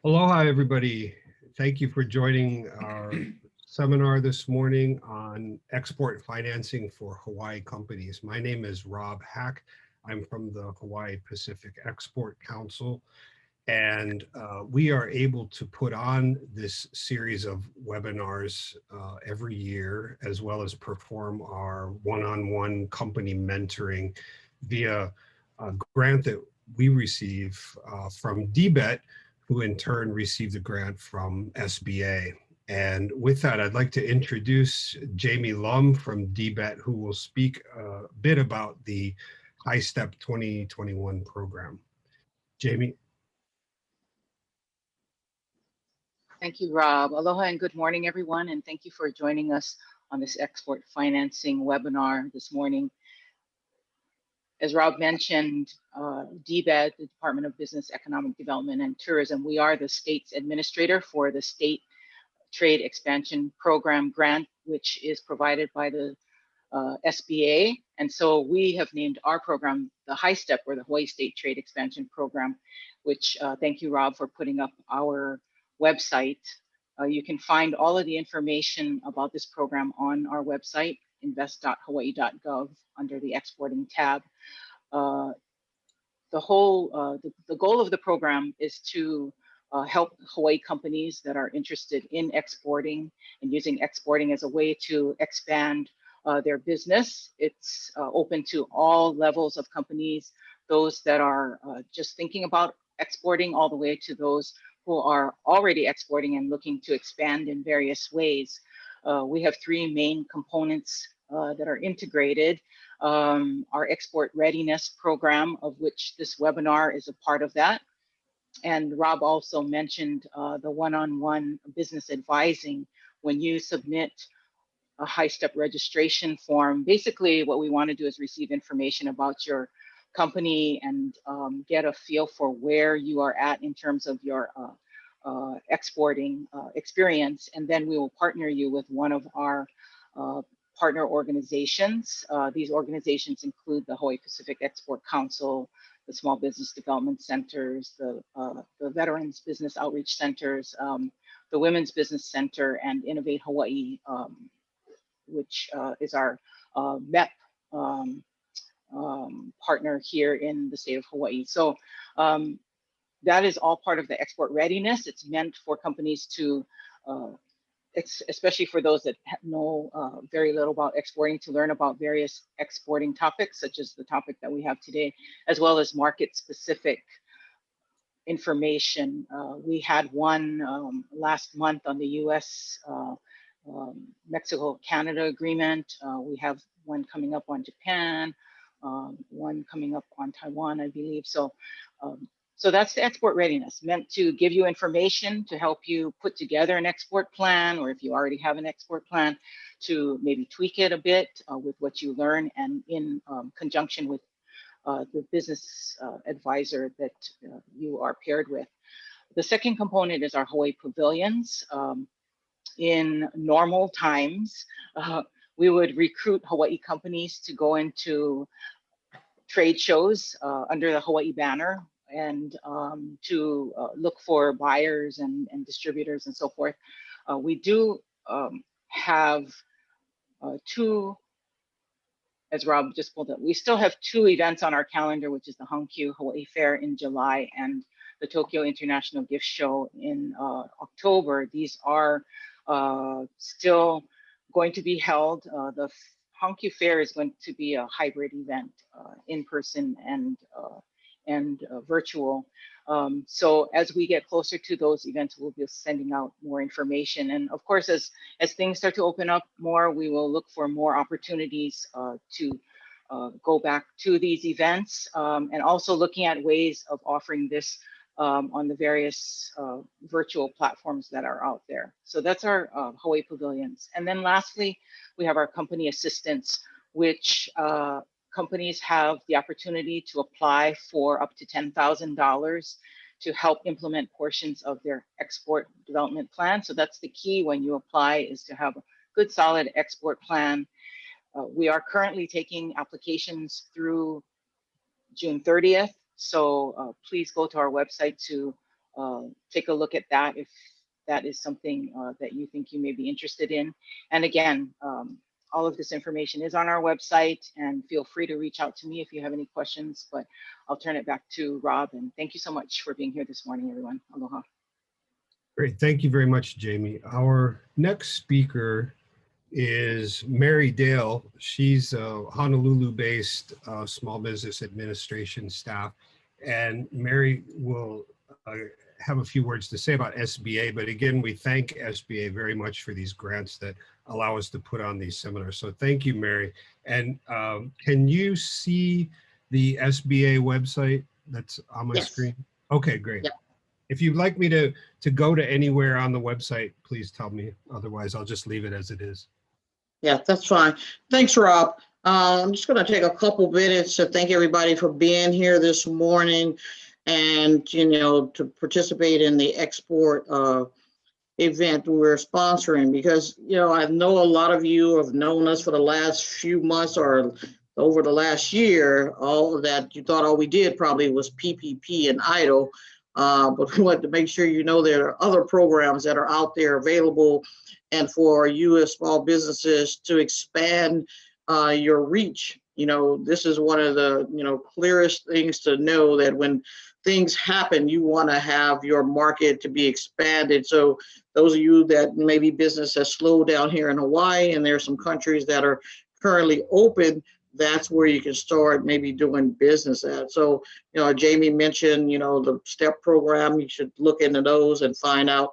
Aloha, everybody. Thank you for joining our seminar this morning on export financing for Hawaii companies. My name is Rob Hack. I'm from the Hawaii Pacific Export Council, and we are able to put on this series of webinars every year, as well as perform our one-on-one company mentoring via a grant that we receive from DBET, who in turn received a grant from SBA. And with that, I'd like to introduce Jamie Lum from DBET, who will speak a bit about the HiSTEP 2021 program. Jamie. Thank you, Rob. Aloha and good morning, everyone, and thank you for joining us on this export financing webinar this morning. As Rob mentioned, DBET, the Department of Business, Economic Development and Tourism, we are the state's administrator for the State Trade Expansion Program grant, which is provided by the SBA. And so we have named our program the HiSTEP, or the Hawaii State Trade Expansion Program, which thank you, Rob, for putting up our website. You can find all of the information about this program on our website, Invest.Hawaii.Gov, under the exporting tab. The goal of the program is to help Hawaii companies that are interested in exporting and using exporting as a way to expand their business. It's open to all levels of companies, those that are just thinking about exporting, all the way to those who are already exporting and looking to expand in various ways. We have three main components that are integrated. Our export readiness program, of which this webinar is a part of that. And Rob also mentioned the one-on-one business advising. When you submit a HiSTEP registration form, basically what we want to do is receive information about your company and get a feel for where you are at in terms of your exporting experience. And then we will partner you with one of our partner organizations. These organizations include the Hawaii Pacific Export Council, the Small Business Development Centers, the Veterans Business Outreach Centers, the Women's Business Center, and Innovate Hawaii, which is our MEP partner here in the state of Hawaii. So that is all part of the export readiness. It's meant for companies to, especially for those that know very little about exporting, to learn about various exporting topics, such as the topic that we have today, as well as market-specific information. We had one last month on the U.S. Mexico-Canada agreement. We have one coming up on Japan, one coming up on Taiwan, I believe. So that's the export readiness, meant to give you information to help you put together an export plan, or if you already have an export plan, to maybe tweak it a bit with what you learn, and in conjunction with the business advisor that you are paired with. The second component is our Hawaii pavilions. In normal times, we would recruit Hawaii companies to go into trade shows under the Hawaii banner, and to look for buyers and distributors and so forth. We do have two, as Rob just pulled up, we still have two events on our calendar, which is the Hankyu Hawaii Fair in July and the Tokyo International Gift Show in October. These are still going to be held. The Hankyu Fair is going to be a hybrid event, in person and virtual. So as we get closer to those events, we'll be sending out more information. And of course, as things start to open up more, we will look for more opportunities to go back to these events, and also looking at ways of offering this on the various virtual platforms that are out there. So that's our Hawaii pavilions. And then lastly, we have our company assistance, which companies have the opportunity to apply for up to $10,000 to help implement portions of their export development plan. So that's the key when you apply, is to have a good, solid export plan. We are currently taking applications through June 30th. So please go to our website to take a look at that if that is something that you think you may be interested in. And again, all of this information is on our website, and feel free to reach out to me if you have any questions, but I'll turn it back to Rob. And thank you so much for being here this morning, everyone. Aloha. Great. Thank you very much, Jamie. Our next speaker is Mary Dale. She's a Honolulu-based small business administration staff. And Mary will have a few words to say about SBA. But again, we thank SBA very much for these grants that allow us to put on these seminars. So thank you, Mary. And can you see the SBA website that's on my screen? Okay, great. Yeah. If you'd like me to go to anywhere on the website, please tell me. Otherwise, I'll just leave it as it is. Yeah, that's fine. Thanks, Rob. I'm just going to take a couple minutes to thank everybody for being here this morning and, to participate in the export event we're sponsoring, because, I know a lot of you have known us for the last few months or over the last year, all that you thought all we did probably was PPP and EIDL. But we want to make sure there are other programs that are out there available, and for you as small businesses to expand your reach. This is one of the clearest things to know, that when things happen, you want to have your market to be expanded. So those of you that maybe business has slowed down here in Hawaii, and there are some countries that are currently open, that's where you can start maybe doing business at. So, Jamie mentioned, the STEP program. You should look into those and find out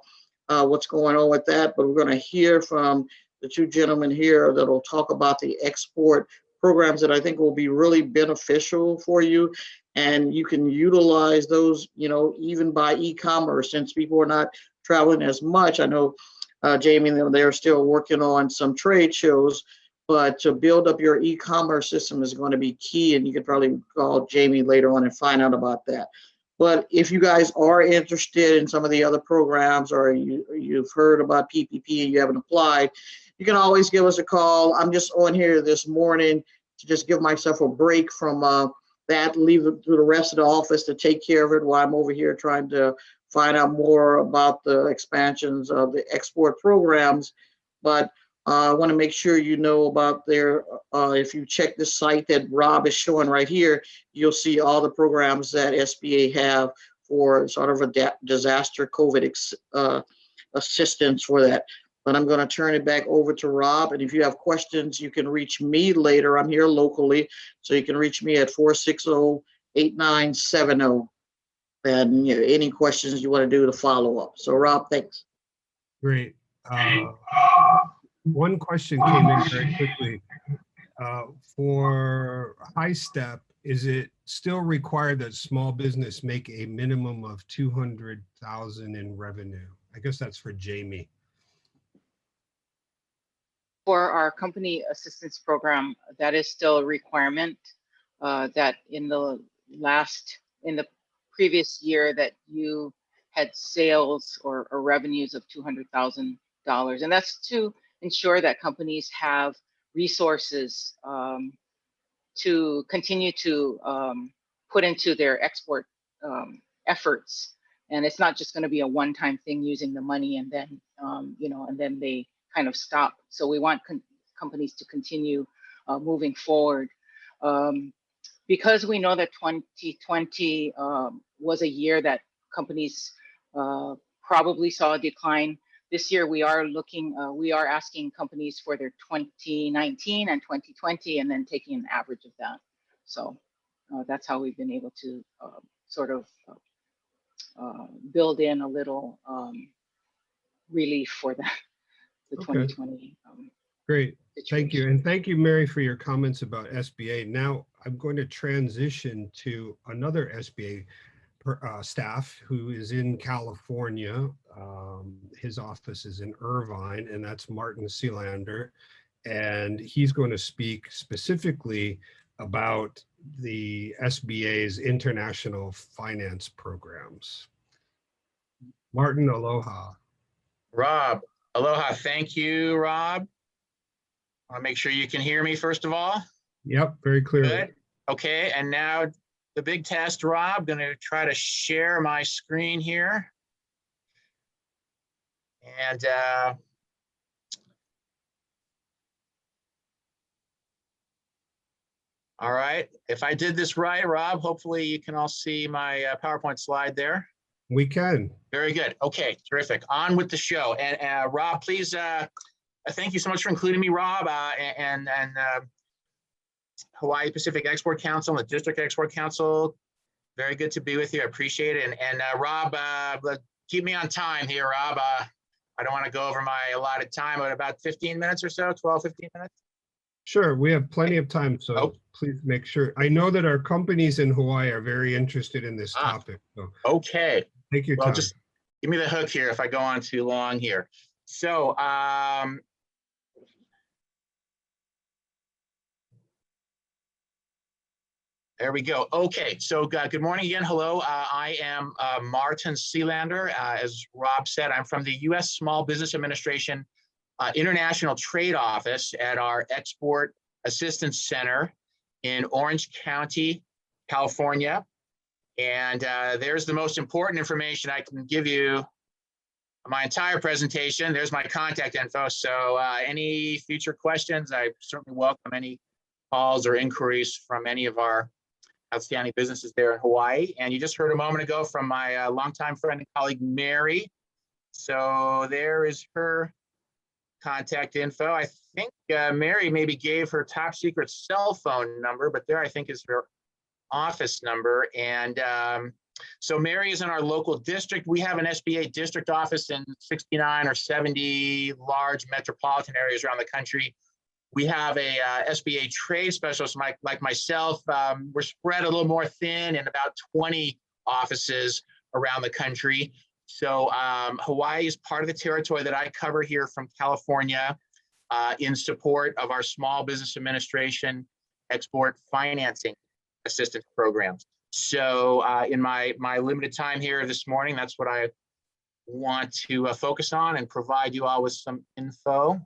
what's going on with that. But we're going to hear from the two gentlemen here that will talk about the export programs that I think will be really beneficial for you. And you can utilize those, even by e-commerce, since people are not traveling as much. I know, Jamie, they're still working on some trade shows, but to build up your e-commerce system is going to be key, and you could probably call Jamie later on and find out about that. But if you guys are interested in some of the other programs, or you've heard about PPP and you haven't applied, you can always give us a call. I'm just on here this morning to just give myself a break from that, leave it to the rest of the office to take care of it while I'm over here trying to find out more about the expansions of the export programs. But I want to make sure you know about their, if you check the site that Rob is showing right here, you'll see all the programs that SBA have for sort of a disaster COVID assistance for that. But I'm going to turn it back over to Rob. And if you have questions, you can reach me later. I'm here locally, so you can reach me at 460-8970. And any questions you want to do to follow up. So Rob, thanks. Great. One question came in very quickly. For HiSTEP, is it still required that small business make a minimum of $200,000 in revenue? I guess that's for Jamie. For our company assistance program, that is still a requirement, that in the previous year that you had sales or revenues of $200,000. And that's to ensure that companies have resources to continue to put into their export efforts. And it's not just going to be a one-time thing using the money and then, and then they kind of stop. So we want companies to continue moving forward. Because we know that 2020 was a year that companies probably saw a decline. This year we are asking companies for their 2019 and 2020, and then taking an average of that. So that's how we've been able to sort of build in a little relief for the 2020. Great. Situation. Thank you. And thank you, Mary, for your comments about SBA. Now I'm going to transition to another SBA staff who is in California. His office is in Irvine, and that's Martin Sealander. And he's going to speak specifically about the SBA's international finance programs. Martin, aloha. Rob, aloha. Thank you, Rob. I want to make sure you can hear me first of all. Yep, very clearly. Good. Okay, and now the big test, Rob. Going to try to share my screen here. And all right, if I did this right, Rob, hopefully you can all see my PowerPoint slide there. We can. Very good. Okay, terrific. On with the show. And Rob, please, thank you so much for including me, Rob, and Hawaii Pacific Export Council and the District Export Council. Very good to be with you. I appreciate it. And Rob, keep me on time here, Rob. I don't want to go over my allotted time, but about 15 minutes or so, 12, 15 minutes. Sure, we have plenty of time, so please make sure. I know that our companies in Hawaii are very interested in this topic. So okay. Take your time. Just give me the hook here if I go on too long here. So, there we go. Okay, so good morning again. Hello, I am Martin Sealander. As Rob said, I'm from the U.S. Small Business Administration International Trade Office at our Export Assistance Center in Orange County, California. And there's the most important information I can give you my entire presentation. There's my contact info. So any future questions, I certainly welcome any calls or inquiries from any of our outstanding businesses there in Hawaii. And you just heard a moment ago from my longtime friend and colleague, Mary. So there is her contact info. I think Mary maybe gave her top secret cell phone number, but there I think is her office number. And so Mary is in our local district. We have an SBA district office in 69 or 70 large metropolitan areas around the country. We have a SBA trade specialist like myself. We're spread a little more thin in about 20 offices around the country. So Hawaii is part of the territory that I cover here from California in support of our Small Business Administration export financing assistance programs. So in my limited time here this morning, that's what I want to focus on and provide you all with some info.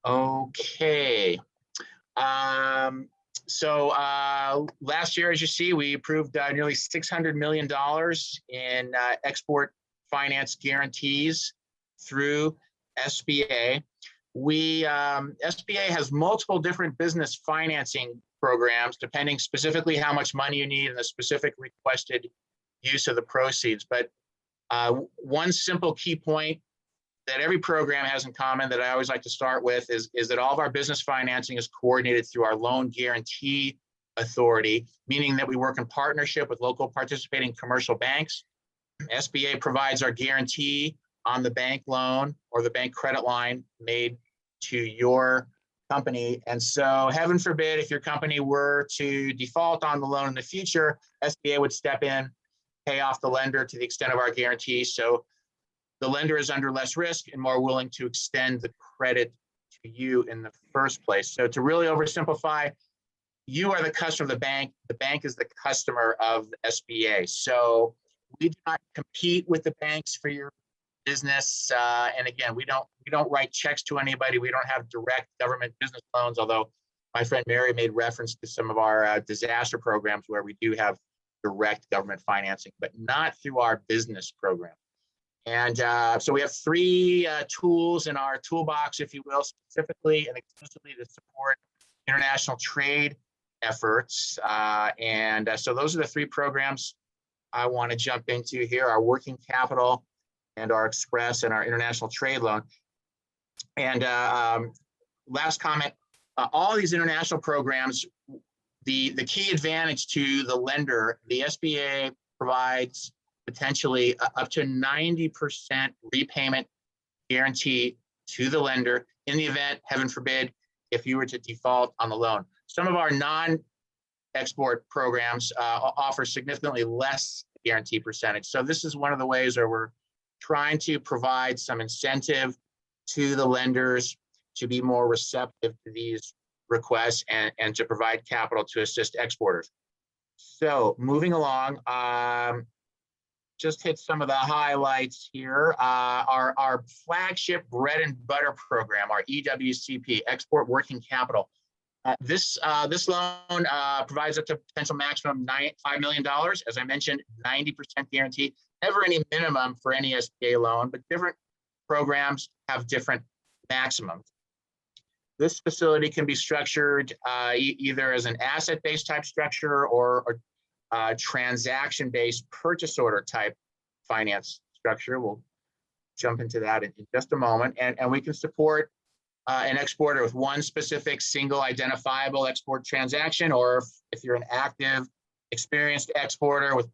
Okay. So last year, as you see, we approved nearly $600 million in export finance guarantees through SBA. SBA has multiple different business financing programs, depending specifically how much money you need and the specific requested use of the proceeds. But one simple key point that every program has in common that I always like to start with is that all of our business financing is coordinated through our loan guarantee authority, meaning that we work in partnership with local participating commercial banks. SBA provides our guarantee on the bank loan or the bank credit line made to your company. And so heaven forbid, if your company were to default on the loan in the future, SBA would step in, pay off the lender to the extent of our guarantee. So the lender is under less risk and more willing to extend the credit to you in the first place. So to really oversimplify, you are the customer of the bank is the customer of the SBA. So we do not compete with the banks for your business. And again, we don't write checks to anybody. We don't have direct government business loans, although my friend Mary made reference to some of our disaster programs where we do have direct government financing, but not through our business program. And so we have three tools in our toolbox, if you will, specifically and exclusively to support international trade efforts. So those are the three programs I want to jump into here: our working capital and our express and our international trade loan. And last comment, all these international programs, the key advantage to the lender, the SBA provides potentially up to 90% repayment guarantee to the lender in the event, heaven forbid, if you were to default on the loan. Some of our non-export programs offer significantly less guarantee percentage. So this is one of the ways where we're trying to provide some incentive to the lenders to be more receptive to these requests and to provide capital to assist exporters. So moving along, just hit some of the highlights here. Our flagship bread and butter program, our EWCP, Export Working Capital. This loan provides up to potential maximum $5 million. As I mentioned, 90% guarantee. never any minimum for any SBA loan, but different programs have different maximums. This facility can be structured either as an asset-based type structure or transaction-based purchase order type finance structure. We'll jump into that in just a moment. And we can support an exporter with one specific single identifiable export transaction, or if you're an active, experienced exporter with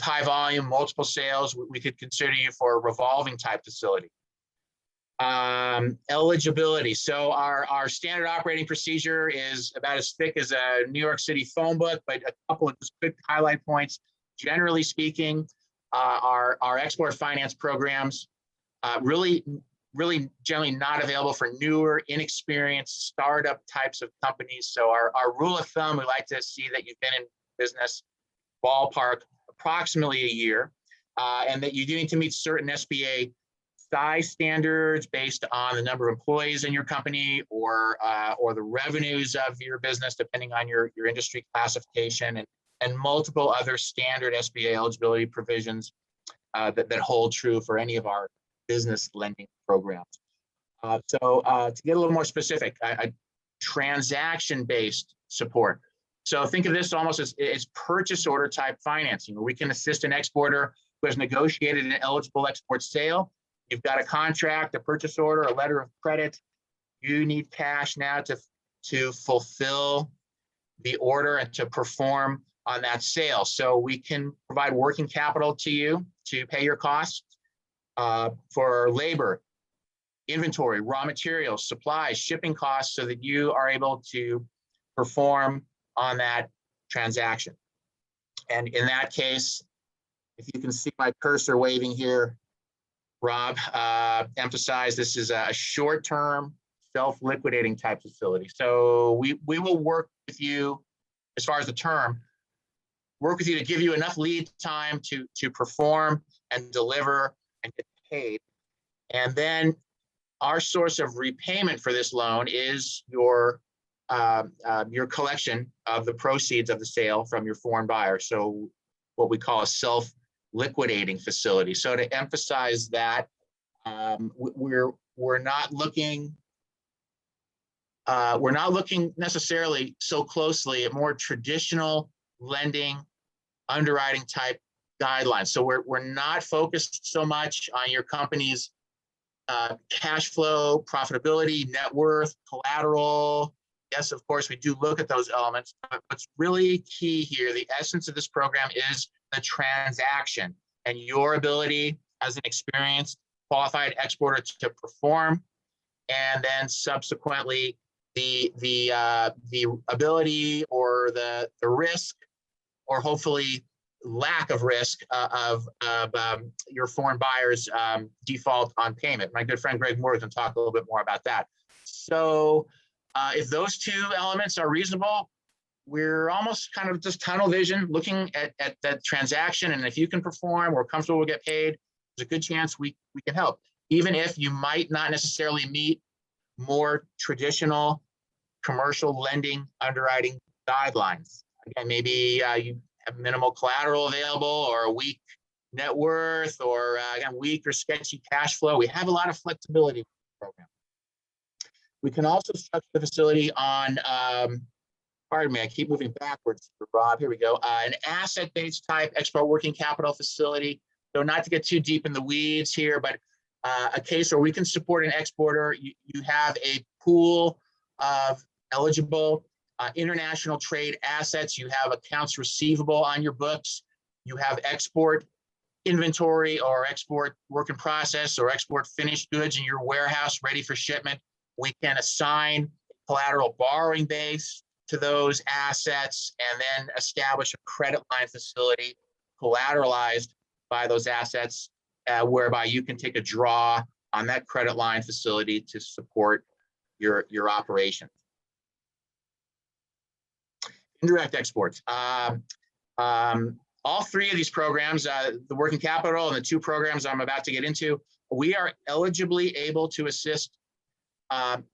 high volume, multiple sales, we could consider you for a revolving type facility. Eligibility. So our standard operating procedure is about as thick as a New York City phone book, but a couple of just quick highlight points. Generally speaking, our export finance programs really generally not available for newer, inexperienced startup types of companies. So our rule of thumb, we like to see that you've been in business ballpark approximately a year, and that you do need to meet certain SBA size standards based on the number of employees in your company or the revenues of your business, depending on your industry classification, and multiple other standard SBA eligibility provisions that hold true for any of our business lending programs. So to get a little more specific, transaction-based support. So think of this almost as purchase order type financing, where we can assist an exporter who has negotiated an eligible export sale. You've got a contract, a purchase order, a letter of credit. You need cash now to fulfill the order and to perform on that sale. So we can provide working capital to you to pay your costs for labor, inventory, raw materials, supplies, shipping costs, so that you are able to perform on that transaction. And in that case, if you can see my cursor waving here, Rob, emphasize this is a short-term, self-liquidating type facility. So we will work with you, as far as the term, work with you to give you enough lead time to perform and deliver and get paid. And then our source of repayment for this loan is your collection of the proceeds of the sale from your foreign buyer. So what we call a self-liquidating facility. So to emphasize that, we're not looking necessarily so closely at more traditional lending underwriting type guidelines. So we're not focused so much on your company's cash flow, profitability, net worth, collateral. Yes, of course, we do look at those elements, but what's really key here, the essence of this program is the transaction and your ability as an experienced qualified exporter to perform, and then subsequently the ability or the risk, or hopefully lack of risk of your foreign buyer's default on payment. My good friend Greg Moore can talk a little bit more about that. So if those two elements are reasonable, we're almost kind of just tunnel vision looking at that transaction. And if you can perform, we're comfortable, we'll get paid, there's a good chance we can help. Even if you might not necessarily meet more traditional commercial lending underwriting guidelines. Again, maybe you have minimal collateral available, or a weak net worth, or again, weak or sketchy cash flow. We have a lot of flexibility in the program. We can also structure the facility on, pardon me, I keep moving backwards, Rob, here we go. An asset-based type export working capital facility. So not to get too deep in the weeds here, but a case where we can support an exporter. You have a pool of eligible international trade assets. You have accounts receivable on your books. You have export inventory or export work in process or export finished goods in your warehouse ready for shipment. We can assign collateral borrowing base to those assets and then establish a credit line facility collateralized by those assets, whereby you can take a draw on that credit line facility to support your operations. Indirect exports. All three of these programs, the working capital and the two programs I'm about to get into, we are eligibly able to assist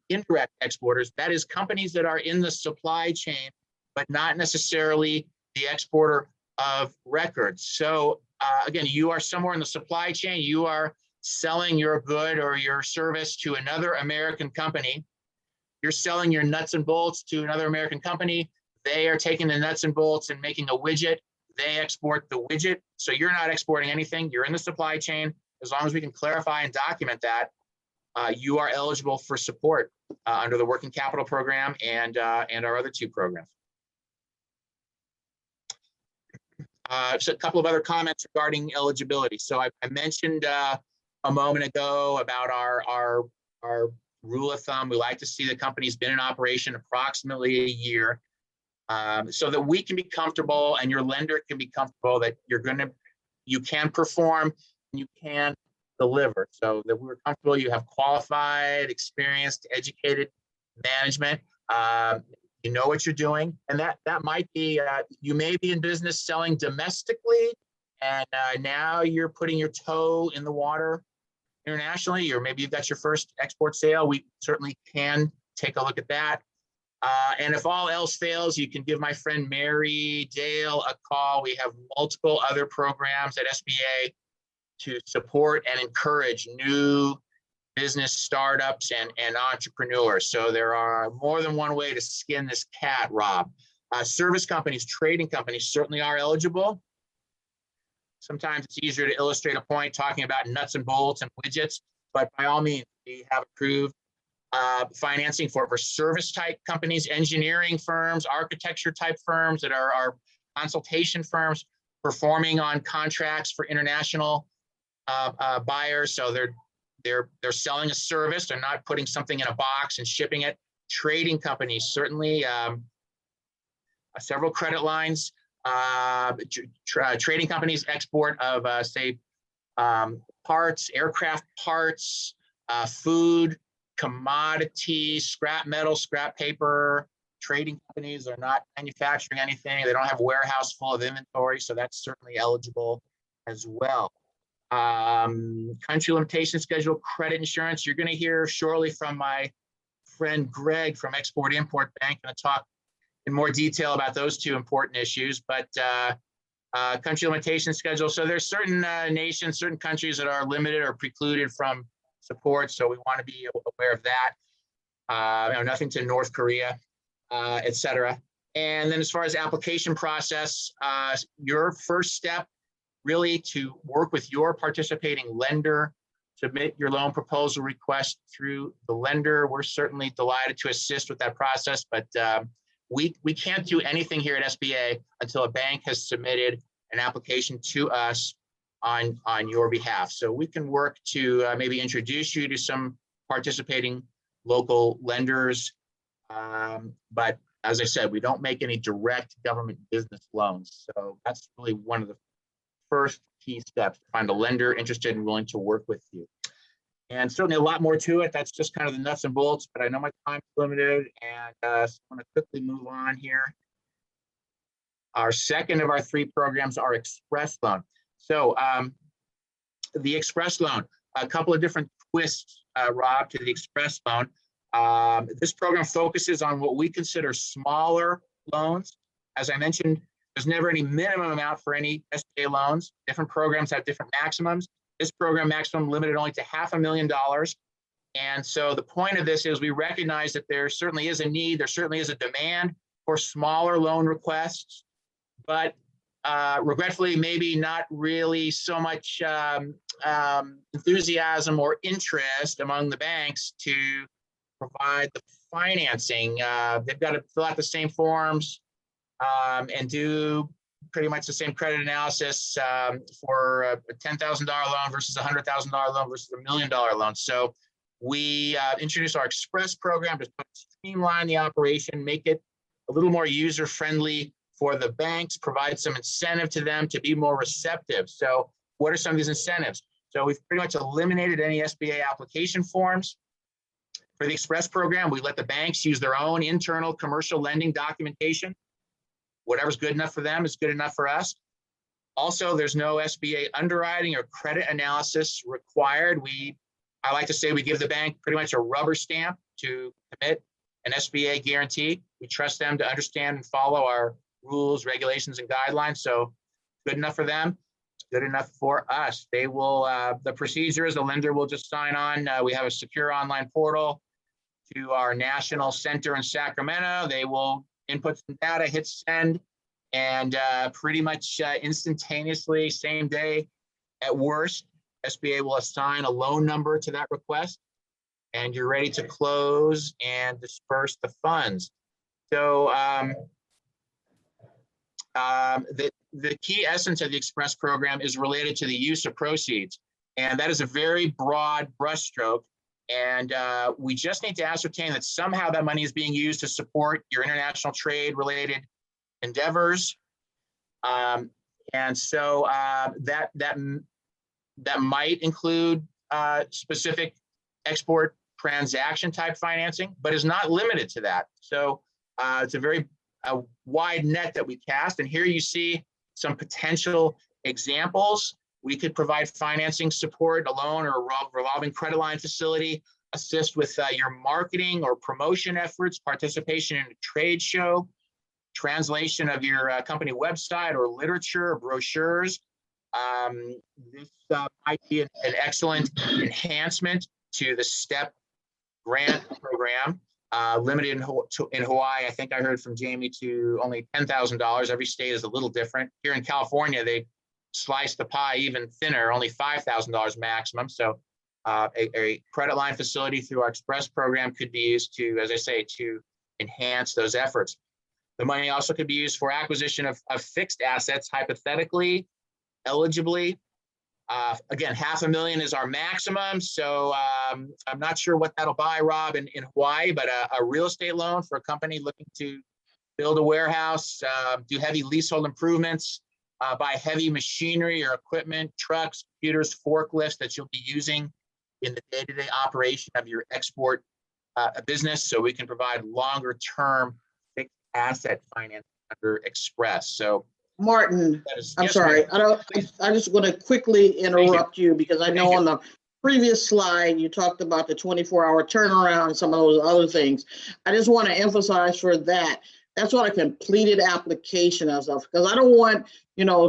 indirect exporters. That is, companies that are in the supply chain, but not necessarily the exporter of record. So again, you are somewhere in the supply chain, you are selling your good or your service to another American company. You're selling your nuts and bolts to another American company. They are taking the nuts and bolts and making a widget. They export the widget. So you're not exporting anything. You're in the supply chain. As long as we can clarify and document that, you are eligible for support under the Working Capital Program and our other two programs. So a couple of other comments regarding eligibility. So I mentioned a moment ago about our rule of thumb. We like to see the company's been in operation approximately a year, so that we can be comfortable and your lender can be comfortable that you can perform and you can deliver. So that we're comfortable you have qualified, experienced, educated management. You know what you're doing, and that might be you may be in business selling domestically, and now you're putting your toe in the water internationally, or maybe you've got your first export sale. We certainly can take a look at that. And if all else fails, you can give my friend Mary Dale a call. We have multiple other programs at SBA to support and encourage new business startups and entrepreneurs. So there are more than one way to skin this cat, Rob. Service companies, trading companies certainly are eligible. Sometimes it's easier to illustrate a point talking about nuts and bolts and widgets, but by all means, we have approved financing for service type companies, engineering firms, architecture type firms that are consultation firms performing on contracts for international buyers. So they're selling a service. They're not putting something in a box and shipping it. Trading companies, certainly several credit lines. Trading companies export of say parts, aircraft parts, food, commodities, scrap metal, scrap paper. Trading companies are not manufacturing anything. They don't have a warehouse full of inventory, so that's certainly eligible as well. Country limitation schedule, credit insurance. You're going to hear shortly from my friend Greg from Export-Import Bank, going to talk in more detail about those two important issues, but country limitation schedule. So there's certain nations, certain countries that are limited or precluded from support. So we want to be aware of that. Nothing to North Korea, et cetera. And then as far as application process, your first step really to work with your participating lender, submit your loan proposal request through the lender. We're certainly delighted to assist with that process, but we can't do anything here at SBA until a bank has submitted an application to us on your behalf. So we can work to maybe introduce you to some participating local lenders. But as I said, we don't make any direct government business loans. So that's really one of the first key steps, to find a lender interested and willing to work with you. And certainly a lot more to it. That's just kind of the nuts and bolts, but I know my time's limited, and so I'm going to quickly move on here. Our second of our three programs are Express Loan. So the Express Loan, a couple of different twists, Rob, to the Express Loan. This program focuses on what we consider smaller loans. As I mentioned, there's never any minimum amount for any SBA loans. Different programs have different maximums. This program maximum limited only to $500,000. And so the point of this is we recognize that there certainly is a need, there certainly is a demand for smaller loan requests, but regretfully, maybe not really so much enthusiasm or interest among the banks to provide the financing. They've got to fill out the same forms and do pretty much the same credit analysis for a $10,000 loan versus a $100,000 loan versus $1 million loan. So we introduced our Express program to streamline the operation, make it a little more user-friendly for the banks, provide some incentive to them to be more receptive. So what are some of these incentives? So we've pretty much eliminated any SBA application forms. For the Express program, we let the banks use their own internal commercial lending documentation. Whatever's good enough for them is good enough for us. Also, there's no SBA underwriting or credit analysis required. I like to say we give the bank pretty much a rubber stamp to commit an SBA guarantee. We trust them to understand and follow our rules, regulations, and guidelines. So good enough for them. It's good enough for us. They will, the procedure is the lender will just sign on. We have a secure online portal to our national center in Sacramento. They will input some data, hit send, and pretty much instantaneously, same day at worst, SBA will assign a loan number to that request, and you're ready to close and disperse the funds. So the key essence of the Express program is related to the use of proceeds, and that is a very broad brushstroke. And we just need to ascertain that somehow that money is being used to support your international trade related endeavors. And so that might include specific export transaction type financing, but is not limited to that. So it's a very wide net that we cast. And here you see some potential examples. We could provide financing support, a loan or a revolving credit line facility, assist with your marketing or promotion efforts, participation in a trade show, translation of your company website or literature or brochures. This might be an excellent enhancement to the STEP grant program, limited in Hawaii. I think I heard from Jamie to only $10,000. Every state is a little different. Here in California, they slice the pie even thinner, only $5,000 maximum. So a credit line facility through our Express program could be used to, as I say, to enhance those efforts. The money also could be used for acquisition of fixed assets, hypothetically, eligibly. Again, $500,000 is our maximum. So I'm not sure what that'll buy, Rob, in Hawaii, but a real estate loan for a company looking to build a warehouse, do heavy leasehold improvements, buy heavy machinery or equipment, trucks, computers, forklifts that you'll be using in the day-to-day operation of your export business. So we can provide longer term fixed asset finance under Express. So Martin, I'm yes, sorry. ma'am. I just want to quickly interrupt you because I know on the previous slide, you talked about the 24-hour turnaround and some of those other things. I just want to emphasize for that. That's what a completed application is of, because I don't want,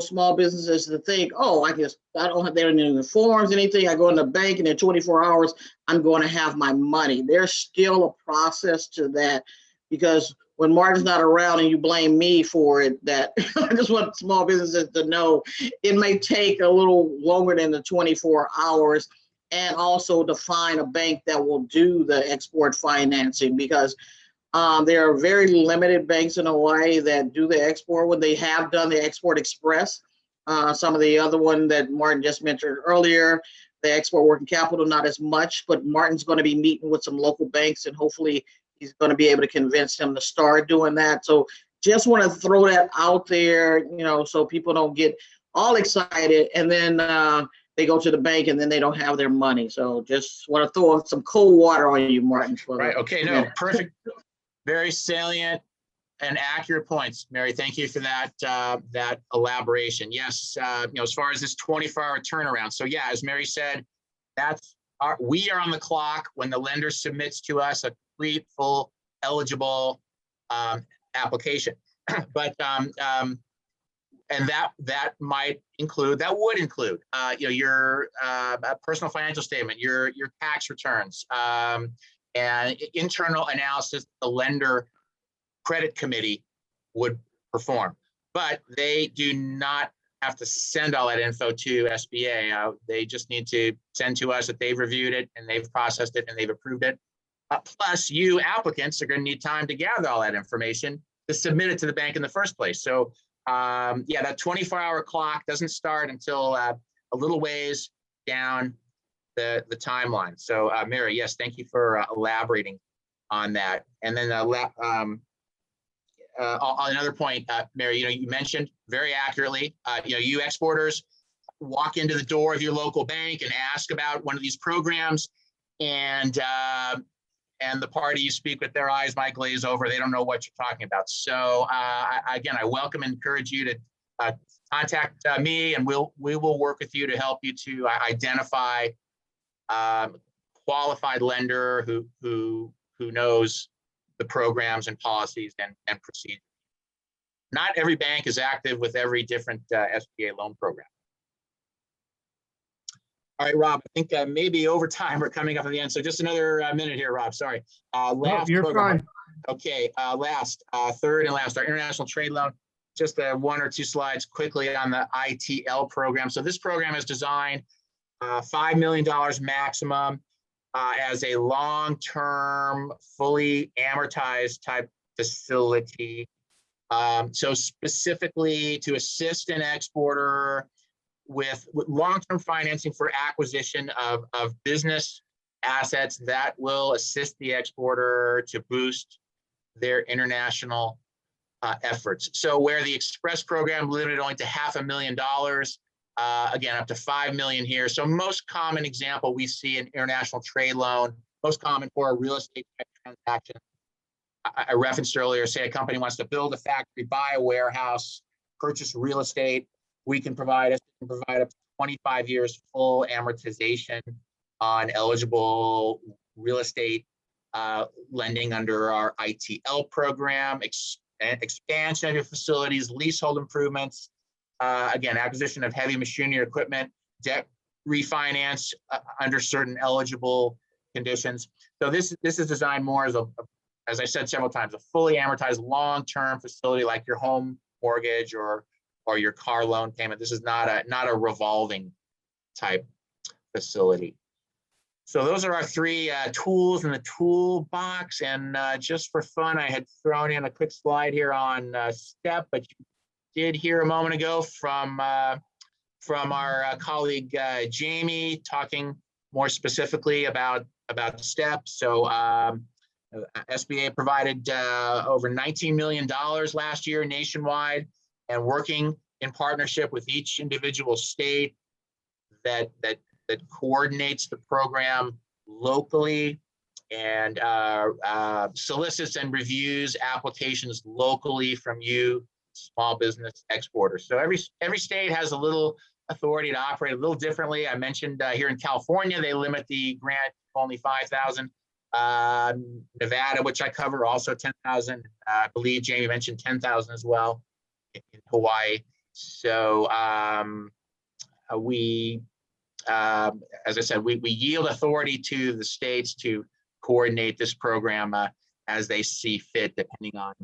small businesses to think, oh, I don't have there any forms, anything. I go in the bank and in 24 hours, I'm going to have my money. There's still a process to that, because when Martin's not around and you blame me for it, that I just want small businesses to know it may take a little longer than the 24 hours, and also to find a bank that will do the export financing, because there are very limited banks in Hawaii that do the export. When they have done the Export Express, some of the other one that Martin just mentioned earlier, the Export Working Capital, not as much, but Martin's going to be meeting with some local banks, and hopefully he's going to be able to convince them to start doing that. So just want to throw that out there, so people don't get all excited and then they go to the bank and then they don't have their money. So just want to throw some cold water on you, Martin. Right. Okay. No, perfect. Very salient and accurate points, Mary. Thank you for that that elaboration. Yes. As far as this 24-hour turnaround. So yeah, as Mary said, we are on the clock when the lender submits to us a complete, full, eligible application. But and that would include your personal financial statement, your tax returns, and internal analysis the lender credit committee would perform. But they do not have to send all that info to SBA. They just need to send to us that they've reviewed it and they've processed it and they've approved it. Plus, you applicants are going to need time to gather all that information to submit it to the bank in the first place. So, yeah, that 24-hour clock doesn't start until a little ways down the timeline. So, Mary, yes, thank you for elaborating on that. And then on another point, Mary, you mentioned very accurately, you exporters walk into the door of your local bank and ask about one of these programs, and the party you speak with, their eyes might glaze over. They don't know what you're talking about. So again, I welcome and encourage you to contact me, and we will work with you to help you to identify qualified lender who knows the programs and policies and procedures. Not every bank is active with every different SBA loan program. All right, Rob, I think maybe over time we're coming up at the end. So just another minute here, Rob. Sorry. Last you're program. fine. Okay, third and last, our international trade loan. Just one or two slides quickly on the ITL program. So this program is designed $5 million maximum as a long-term, fully amortized type facility. So specifically to assist an exporter with long-term financing for acquisition of business assets that will assist the exporter to boost their international efforts. So where the Express program limited only to $500,000, again, up to 5 million here. So most common example we see in international trade loan, most common for a real estate type transaction. I referenced earlier, say a company wants to build a factory, buy a warehouse, purchase real estate. We can provide up to 25 years full amortization on eligible real estate lending under our ITL program, expansion of your facilities, leasehold improvements, again, acquisition of heavy machinery or equipment, debt refinance under certain eligible conditions. So this is designed more as I said several times, a fully amortized long-term facility like your home mortgage or your car loan payment. This is not a revolving type facility. So those are our three tools in the toolbox. And just for fun, I had thrown in a quick slide here on STEP, but you did hear a moment ago from our colleague Jamie talking more specifically about STEP. So SBA provided over $19 million last year nationwide, and working in partnership with each individual state that coordinates the program locally and solicits and reviews applications locally from you small business exporters. So every state has a little authority to operate a little differently. I mentioned here in California, they limit the grant to only 5,000. Nevada, which I cover, also 10,000. I believe Jamie mentioned 10,000 as well in Hawaii. So as I said, we yield authority to the states to coordinate this program as they see fit, depending on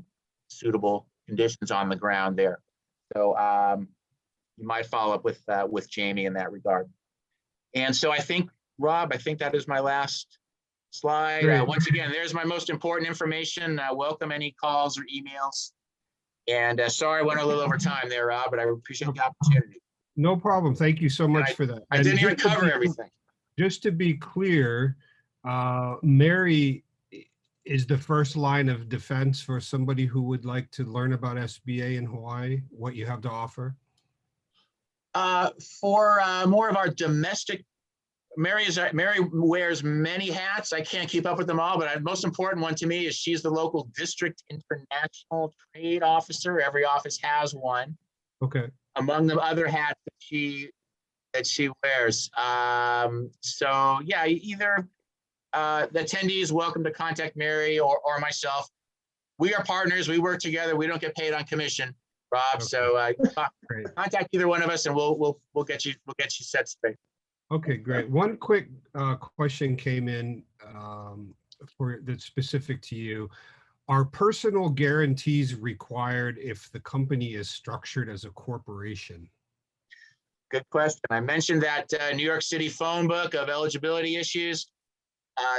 suitable conditions on the ground there. So you might follow up with Jamie in that regard. And so I think, Rob, that is my last slide. Once again, there's my most important information. Welcome any calls or emails. And sorry I went a little over time there, Rob, but I appreciate the opportunity. No problem. Thank you so much for that. I didn't even cover everything. Just to be clear, Mary is the first line of defense for somebody who would like to learn about SBA in Hawaii, what you have to offer? For more of our domestic, Mary wears many hats. I can't keep up with them all, but the most important one to me is she's the local district international trade officer. Every office has one. Okay. Among the other hats that she wears. So yeah, either the attendees welcome to contact Mary or myself. We are partners. We work together. We don't get paid on commission, Rob. Okay. So contact either one of us, and we'll get you set straight. Okay, great. One quick question came in that's specific to you. Are personal guarantees required if the company is structured as a corporation? Good question. I mentioned that New York City phone book of eligibility issues.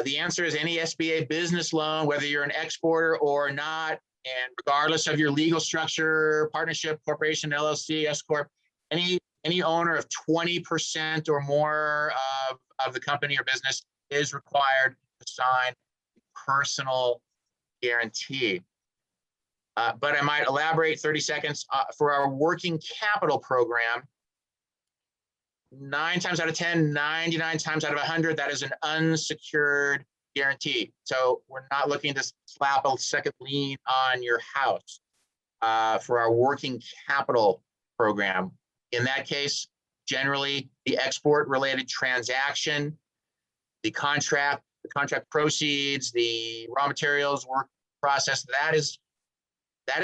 The answer is any SBA business loan, whether you're an exporter or not, and regardless of your legal structure, partnership, corporation, LLC, S Corp, any owner of 20% or more of the company or business is required to sign a personal guarantee. But I might elaborate 30 seconds. For our working capital program, 9 times out of 10, 99 times out of 100, that is an unsecured guarantee. So we're not looking to slap a second lien on your house for our working capital program. In that case, generally the export related transaction, the contract proceeds, the raw materials, work process, that is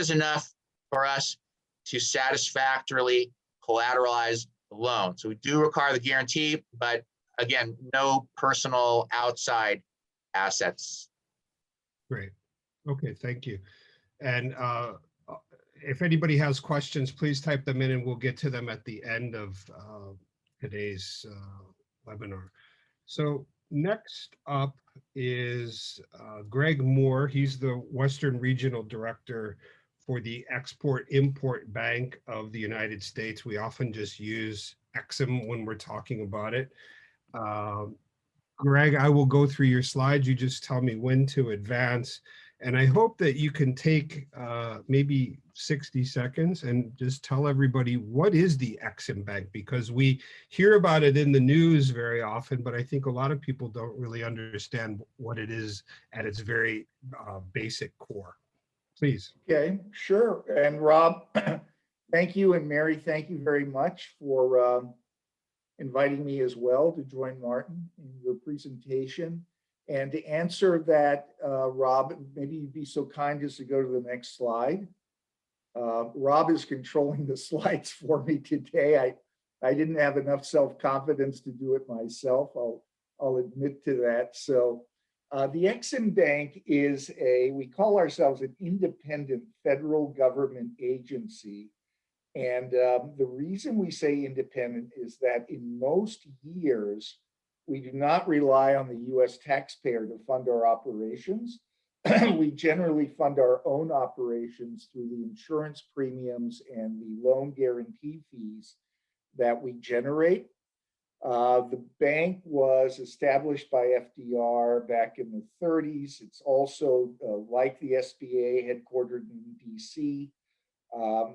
enough for us to satisfactorily collateralize the loan. So we do require the guarantee, but again, no personal outside assets. Great. Okay, thank you. And if anybody has questions, please type them in and we'll get to them at the end of today's webinar. So next up is Greg Moore. He's the Western Regional Director for the Export-Import Bank of the United States. We often just use EXIM when we're talking about it. Greg, I will go through your slides. You just tell me when to advance. And I hope that you can take maybe 60 seconds and just tell everybody what is the EXIM Bank, because we hear about it in the news very often, but I think a lot of people don't really understand what it is at its very basic core. Please. Okay, sure. And Rob, thank you. And Mary, thank you very much for inviting me as well to join Martin in your presentation. And to answer that, Rob, maybe you'd be so kind as to go to the next slide. Rob is controlling the slides for me today. I didn't have enough self-confidence to do it myself. I'll admit to that. So the EXIM Bank is we call ourselves an independent federal government agency. And the reason we say independent is that in most years, we do not rely on the US taxpayer to fund our operations. We generally fund our own operations through the insurance premiums and the loan guarantee fees that we generate. The bank was established by FDR back in the 30s. It's also, like the SBA, headquartered in DC.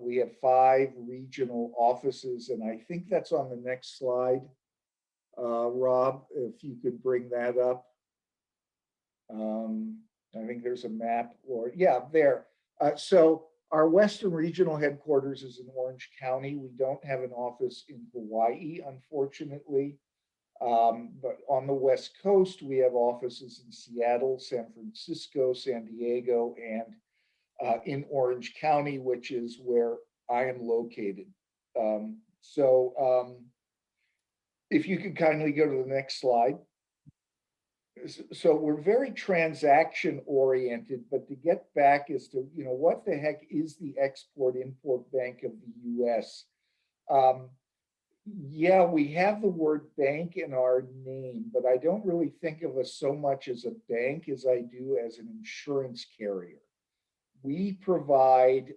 We have 5 regional offices, and I think that's on the next slide. Rob, if you could bring that up. I think there's a map, or yeah, there. So our Western Regional headquarters is in Orange County. We don't have an office in Hawaii, unfortunately. But on the West Coast, we have offices in Seattle, San Francisco, San Diego, and in Orange County, which is where I am located. If you could kindly go to the next slide. So we're very transaction oriented, but to get back as to, what the heck is the Export-Import Bank of the US? Yeah, we have the word bank in our name, but I don't really think of us so much as a bank as I do as an insurance carrier. We provide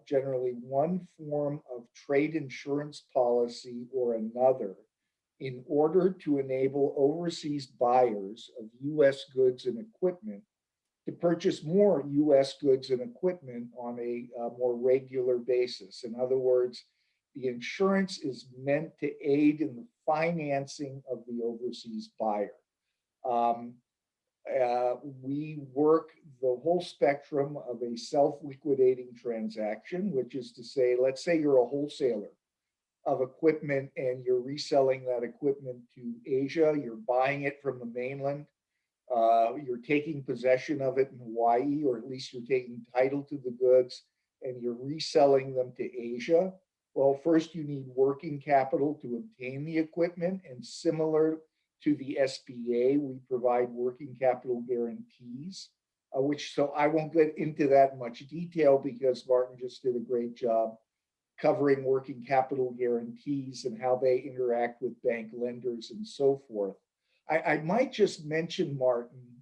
generally one form of trade insurance policy or another in order to enable overseas buyers of US goods and equipment to purchase more US goods and equipment on a more regular basis. In other words, the insurance is meant to aid in the financing of the overseas buyer. We work the whole spectrum of a self-liquidating transaction, which is to say, let's say you're a wholesaler of equipment and you're reselling that equipment to Asia, you're buying it from the mainland, you're taking possession of it in Hawaii, or at least you're taking title to the goods and you're reselling them to Asia. Well, first you need working capital to obtain the equipment, and similar to the SBA, we provide working capital guarantees, so I won't get into that much detail because Martin just did a great job covering working capital guarantees and how they interact with bank lenders and so forth. I might just mention, Martin,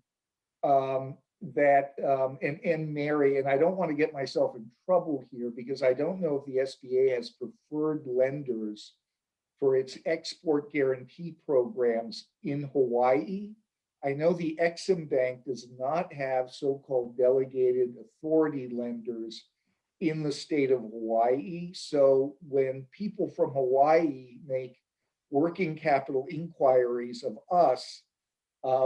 that, and Mary, and I don't want to get myself in trouble here because I don't know if the SBA has preferred lenders for its export guarantee programs in Hawaii. I know the EXIM Bank does not have so-called delegated authority lenders in the state of Hawaii. So when people from Hawaii make working capital inquiries of us,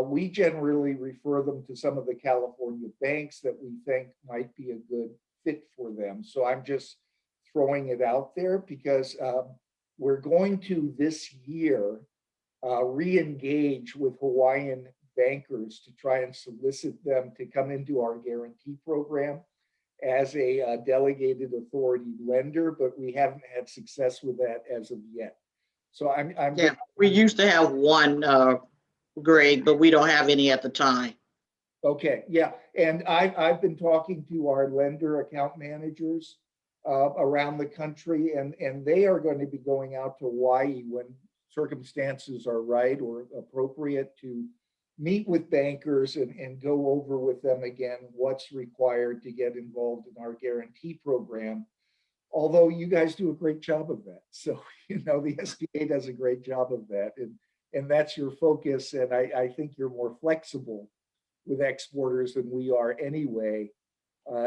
we generally refer them to some of the California banks that we think might be a good fit for them. So I'm just throwing it out there because we're going to this year re-engage with Hawaiian bankers to try and solicit them to come into our guarantee program as a delegated authority lender, but we haven't had success with that as of yet. So I'm Yeah, we used to have one, Greg, but we don't have any at the time. okay, yeah, and I've been talking to our lender account managers around the country, and they are going to be going out to Hawaii when circumstances are right or appropriate to meet with bankers and go over with them again what's required to get involved in our guarantee program. Although you guys do a great job of that, so the SBA does a great job of that, and that's your focus, and I think you're more flexible with exporters than we are anyway,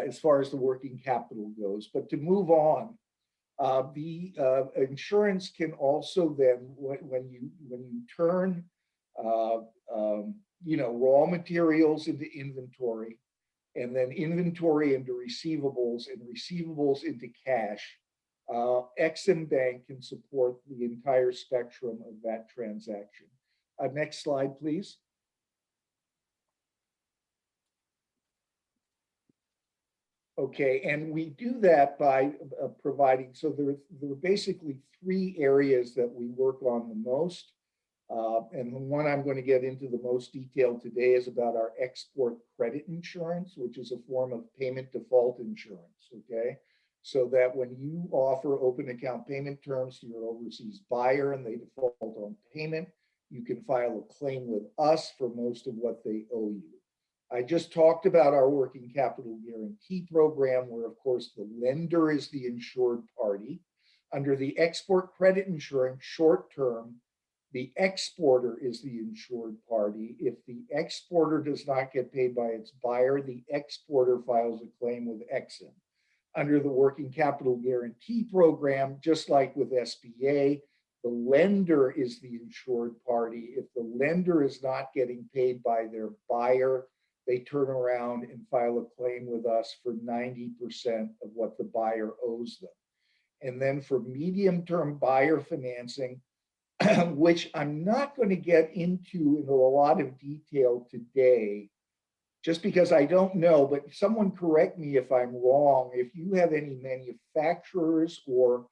as far as the working capital goes. But to move on, the insurance can also then, when you turn, raw materials into inventory, and then inventory into receivables and receivables into cash, EXIM Bank can support the entire spectrum of that transaction. Next slide, please. Okay, and we do that by providing, so there are basically three areas that we work on the most. And the one I'm going to get into the most detail today is about our export credit insurance, which is a form of payment default insurance, okay? So that when you offer open account payment terms to your overseas buyer and they default on payment, you can file a claim with us for most of what they owe you. I just talked about our working capital guarantee program, where of course the lender is the insured party. Under the export credit insurance short term, the exporter is the insured party. If the exporter does not get paid by its buyer, the exporter files a claim with EXIM. Under the working capital guarantee program, just like with SBA, the lender is the insured party. If the lender is not getting paid by their buyer, they turn around and file a claim with us for 90% of what the buyer owes them. And then for medium-term buyer financing, which I'm not going to get into in a lot of detail today, just because I don't know, but someone correct me if I'm wrong. If you have any manufacturers or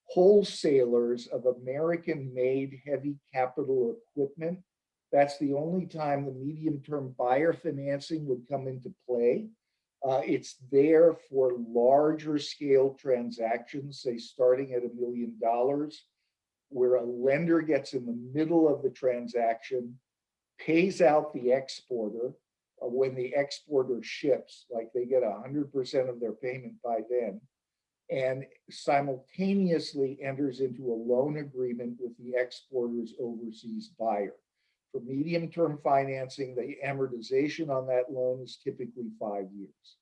wholesalers of American-made heavy capital equipment, that's the only time the medium-term buyer financing would come into play. It's there for larger scale transactions, say starting at $1 million, where a lender gets in the middle of the transaction, pays out the exporter when the exporter ships, like they get 100% of their payment by then, and simultaneously enters into a loan agreement with the exporter's overseas buyer. For medium-term financing, the amortization on that loan is typically 5 years.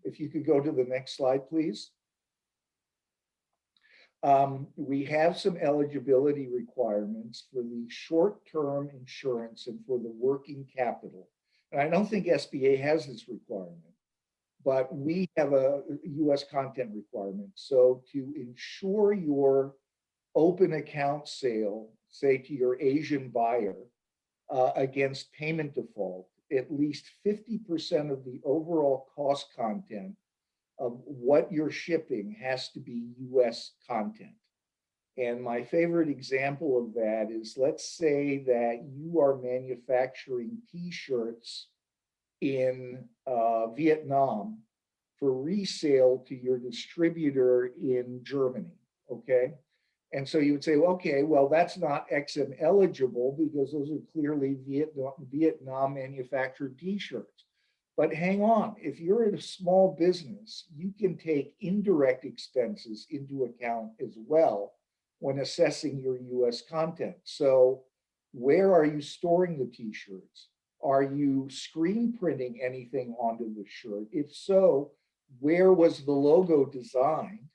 If you could go to the next slide, please. We have some eligibility requirements for the short-term insurance and for the working capital. And I don't think SBA has this requirement, but we have a US content requirement. So to insure your open account sale, say to your Asian buyer, against payment default, at least 50% of the overall cost content of what you're shipping has to be US content. And my favorite example of that is, let's say that you are manufacturing t-shirts in Vietnam for resale to your distributor in Germany, okay? And so you would say, well, okay, well, that's not EXIM eligible because those are clearly Vietnam manufactured t-shirts. But hang on, if you're in a small business, you can take indirect expenses into account as well when assessing your US content. So where are you storing the t-shirts? Are you screen printing anything onto the shirt? If so, where was the logo designed?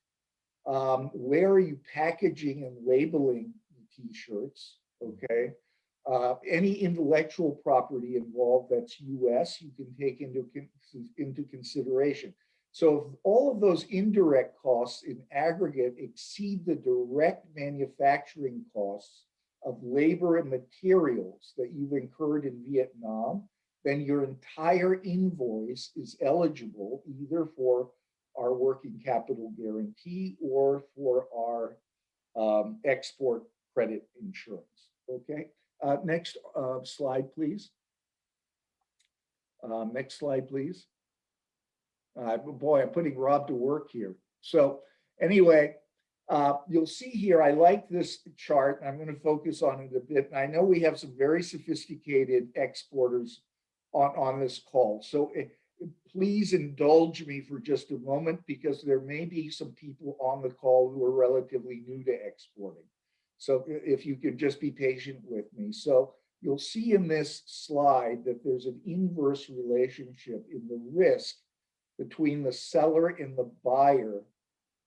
Where are you packaging and labeling the t-shirts? Okay. Any intellectual property involved that's US, you can take into consideration. So if all of those indirect costs in aggregate exceed the direct manufacturing costs of labor and materials that you've incurred in Vietnam, then your entire invoice is eligible either for our working capital guarantee or for our export credit insurance. Okay, next slide, please. Next slide, please. Boy, I'm putting Rob to work here. So anyway, you'll see here, I like this chart. I'm going to focus on it a bit. And I know we have some very sophisticated exporters on this call. So please indulge me for just a moment, because there may be some people on the call who are relatively new to exporting. So if you could just be patient with me. So you'll see in this slide that there's an inverse relationship in the risk between the seller and the buyer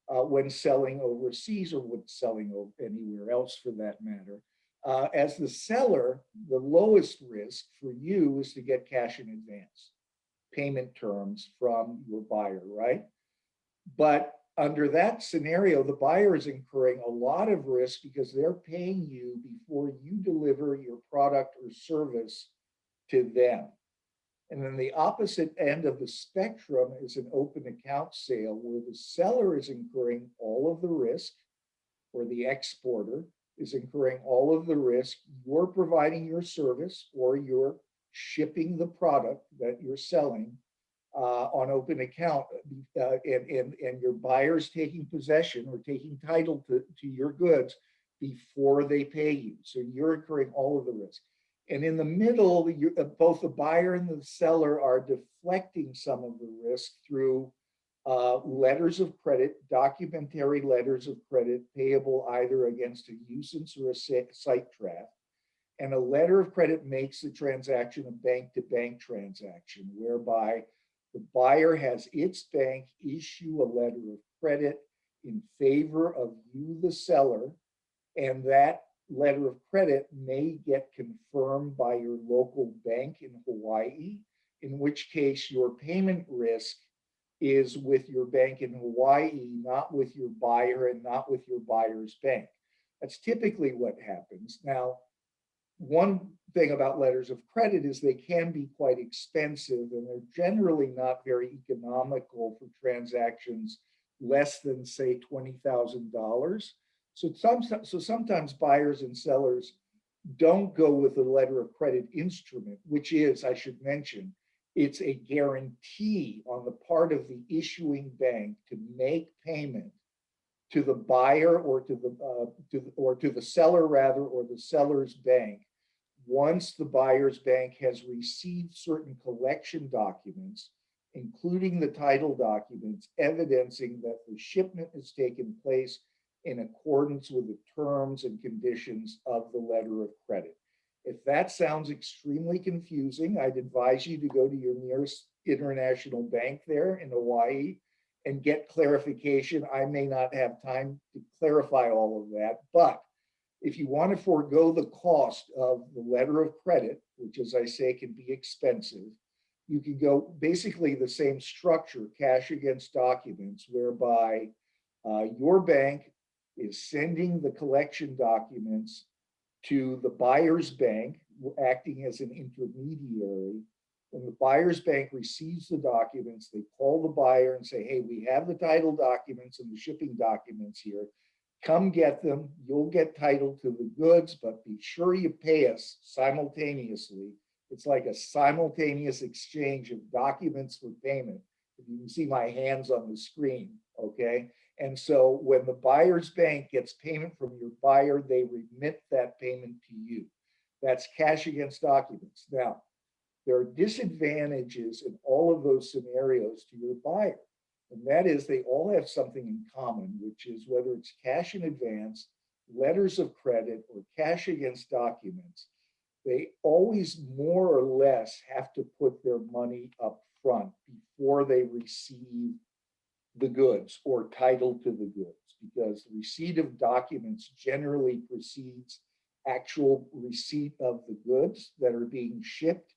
when selling overseas, or when selling anywhere else for that matter. As the seller, the lowest risk for you is to get cash in advance payment terms from your buyer, right? But under that scenario, the buyer is incurring a lot of risk because they're paying you before you deliver your product or service to them. And then the opposite end of the spectrum is an open account sale, where the seller is incurring all of the risk, or the exporter is incurring all of the risk. You're providing your service, or you're shipping the product that you're selling on open account, and your buyer's taking possession or taking title to your goods before they pay you. So you're incurring all of the risk. And in the middle, both the buyer and the seller are deflecting some of the risk through letters of credit, documentary letters of credit payable either against a usance or a site draft. And a letter of credit makes the transaction a bank-to-bank transaction, whereby the buyer has its bank issue a letter of credit in favor of you, the seller, and that letter of credit may get confirmed by your local bank in Hawaii, in which case your payment risk is with your bank in Hawaii, not with your buyer and not with your buyer's bank. That's typically what happens. Now, one thing about letters of credit is they can be quite expensive, and they're generally not very economical for transactions less than, say, $20,000. So sometimes buyers and sellers don't go with a letter of credit instrument, which is, I should mention, it's a guarantee on the part of the issuing bank to make payment to the buyer or to the seller rather, or the seller's bank, once the buyer's bank has received certain collection documents, including the title documents, evidencing that the shipment has taken place in accordance with the terms and conditions of the letter of credit. If that sounds extremely confusing, I'd advise you to go to your nearest international bank there in Hawaii and get clarification. I may not have time to clarify all of that, but if you want to forego the cost of the letter of credit, which, as I say, can be expensive, you can go basically the same structure, cash against documents, whereby your bank is sending the collection documents to the buyer's bank, acting as an intermediary. When the buyer's bank receives the documents, they call the buyer and say, hey, we have the title documents and the shipping documents here. Come get them. You'll get title to the goods, but be sure you pay us simultaneously. It's like a simultaneous exchange of documents for payment. If you can see my hands on the screen, okay? And so when the buyer's bank gets payment from your buyer, they remit that payment to you. That's cash against documents. Now, there are disadvantages in all of those scenarios to your buyer. And that is, they all have something in common, which is whether it's cash in advance, letters of credit, or cash against documents, they always more or less have to put their money up front before they receive the goods or title to the goods, because the receipt of documents generally precedes actual receipt of the goods that are being shipped.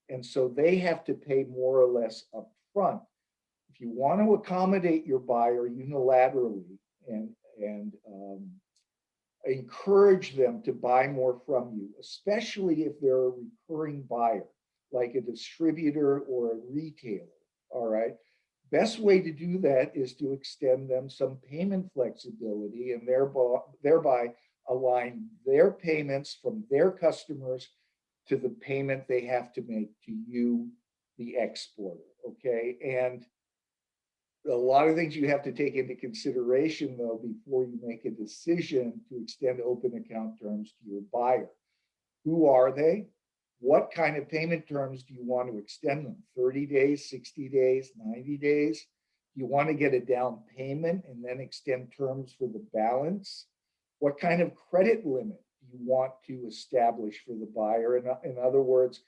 And so they have to pay more or less up front. If you want to accommodate your buyer unilaterally and encourage them to buy more from you, especially if they're a recurring buyer, like a distributor or a retailer, all right? Best way to do that is to extend them some payment flexibility and thereby align their payments from their customers to the payment they have to make to you, the exporter, okay? And a lot of things you have to take into consideration, though, before you make a decision to extend open account terms to your buyer. Who are they? What kind of payment terms do you want to extend them? 30 days, 60 days, 90 days? Do you want to get a down payment and then extend terms for the balance? What kind of credit limit do you want to establish for the buyer? In other words,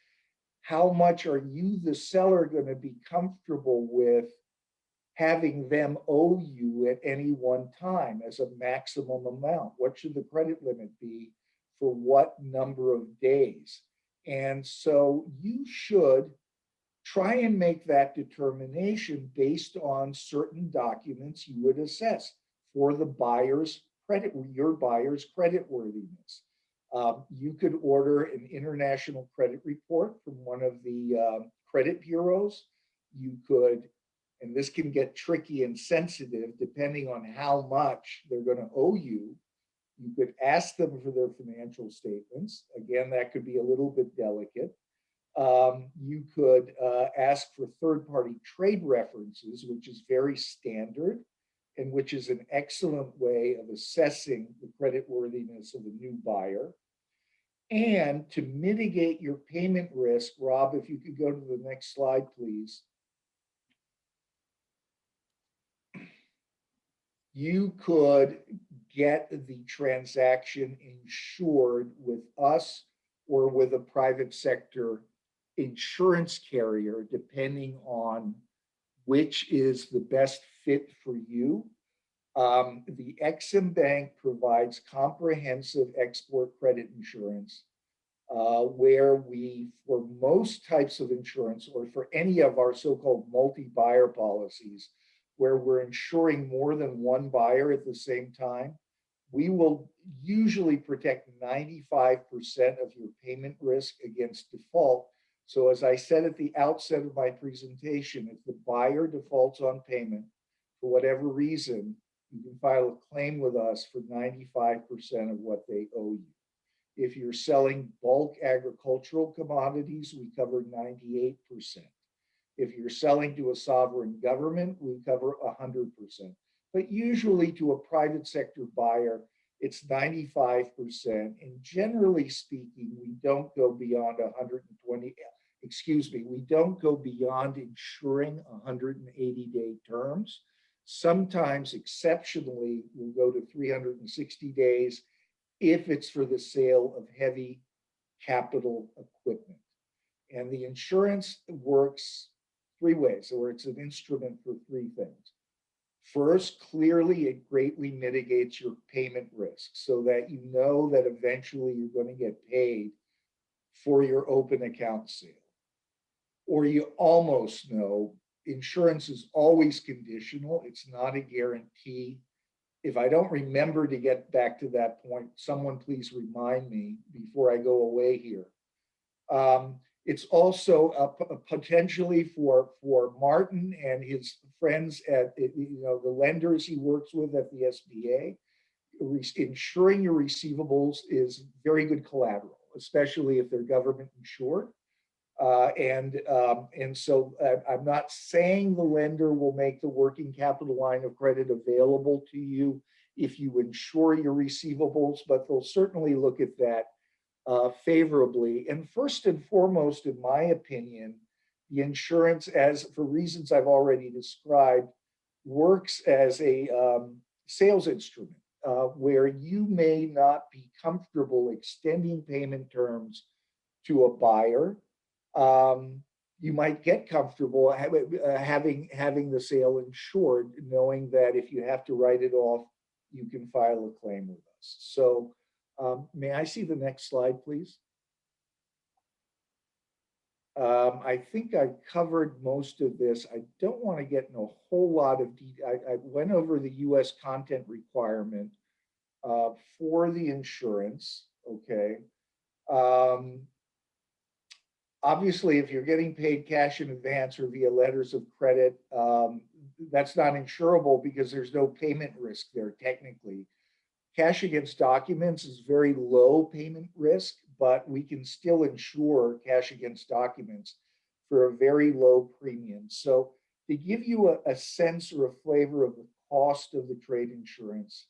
how much are you, the seller, going to be comfortable with having them owe you at any one time as a maximum amount? What should the credit limit be for what number of days? And so you should try and make that determination based on certain documents you would assess for the buyer's credit, your buyer's creditworthiness. You could order an international credit report from one of the credit bureaus. You could, and this can get tricky and sensitive depending on how much they're going to owe you. You could ask them for their financial statements. Again, that could be a little bit delicate. You could ask for third-party trade references, which is very standard and which is an excellent way of assessing the creditworthiness of a new buyer. And to mitigate your payment risk, Rob, if you could go to the next slide, please. You could get the transaction insured with us or with a private sector insurance carrier, depending on which is the best fit for you. The EXIM Bank provides comprehensive export credit insurance, where we, for most types of insurance or for any of our so-called multi-buyer policies, where we're insuring more than one buyer at the same time, we will usually protect 95% of your payment risk against default. So as I said at the outset of my presentation, if the buyer defaults on payment for whatever reason, you can file a claim with us for 95% of what they owe you. If you're selling bulk agricultural commodities, we cover 98%. If you're selling to a sovereign government, we cover 100%. But usually to a private sector buyer, it's 95%. And generally speaking, we don't go beyond 120, we don't go beyond insuring 180-day terms. Sometimes, exceptionally, we'll go to 360 days if it's for the sale of heavy capital equipment. And the insurance works three ways, or it's an instrument for three things. First, clearly, it greatly mitigates your payment risk so that you know that eventually you're going to get paid for your open account sale. Or you almost know. Insurance is always conditional. It's not a guarantee. If I don't remember to get back to that point, someone please remind me before I go away here. It's also potentially for Martin and his friends at the lenders he works with at the SBA. Insuring your receivables is very good collateral, especially if they're government insured. And so I'm not saying the lender will make the working capital line of credit available to you if you insure your receivables, but they'll certainly look at that favorably. And first and foremost, in my opinion, the insurance, as for reasons I've already described, works as a sales instrument where you may not be comfortable extending payment terms to a buyer. You might get comfortable having the sale insured, knowing that if you have to write it off, you can file a claim with us. So may I see the next slide, please? I think I covered most of this. I don't want to get in a whole lot of detail. I went over the US content requirement for the insurance, okay? Obviously, if you're getting paid cash in advance or via letters of credit, that's not insurable because there's no payment risk there technically. cash against documents is very low payment risk, but we can still insure cash against documents for a very low premium. So to give you a sense or a flavor of the cost of the trade insurance,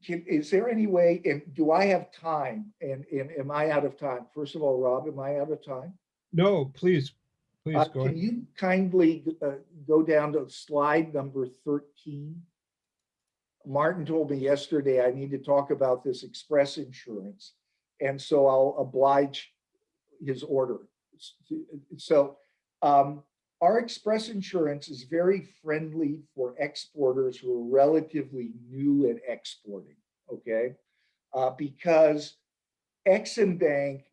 is there any way, and do I have time, and am I out of time? First of all, Rob, am I out of time? No, please go Can ahead. you kindly go down to slide number 13? Martin told me yesterday I need to talk about this express insurance, and so I'll oblige his order. So our express insurance is very friendly for exporters who are relatively new at exporting, okay? Because EXIM Bank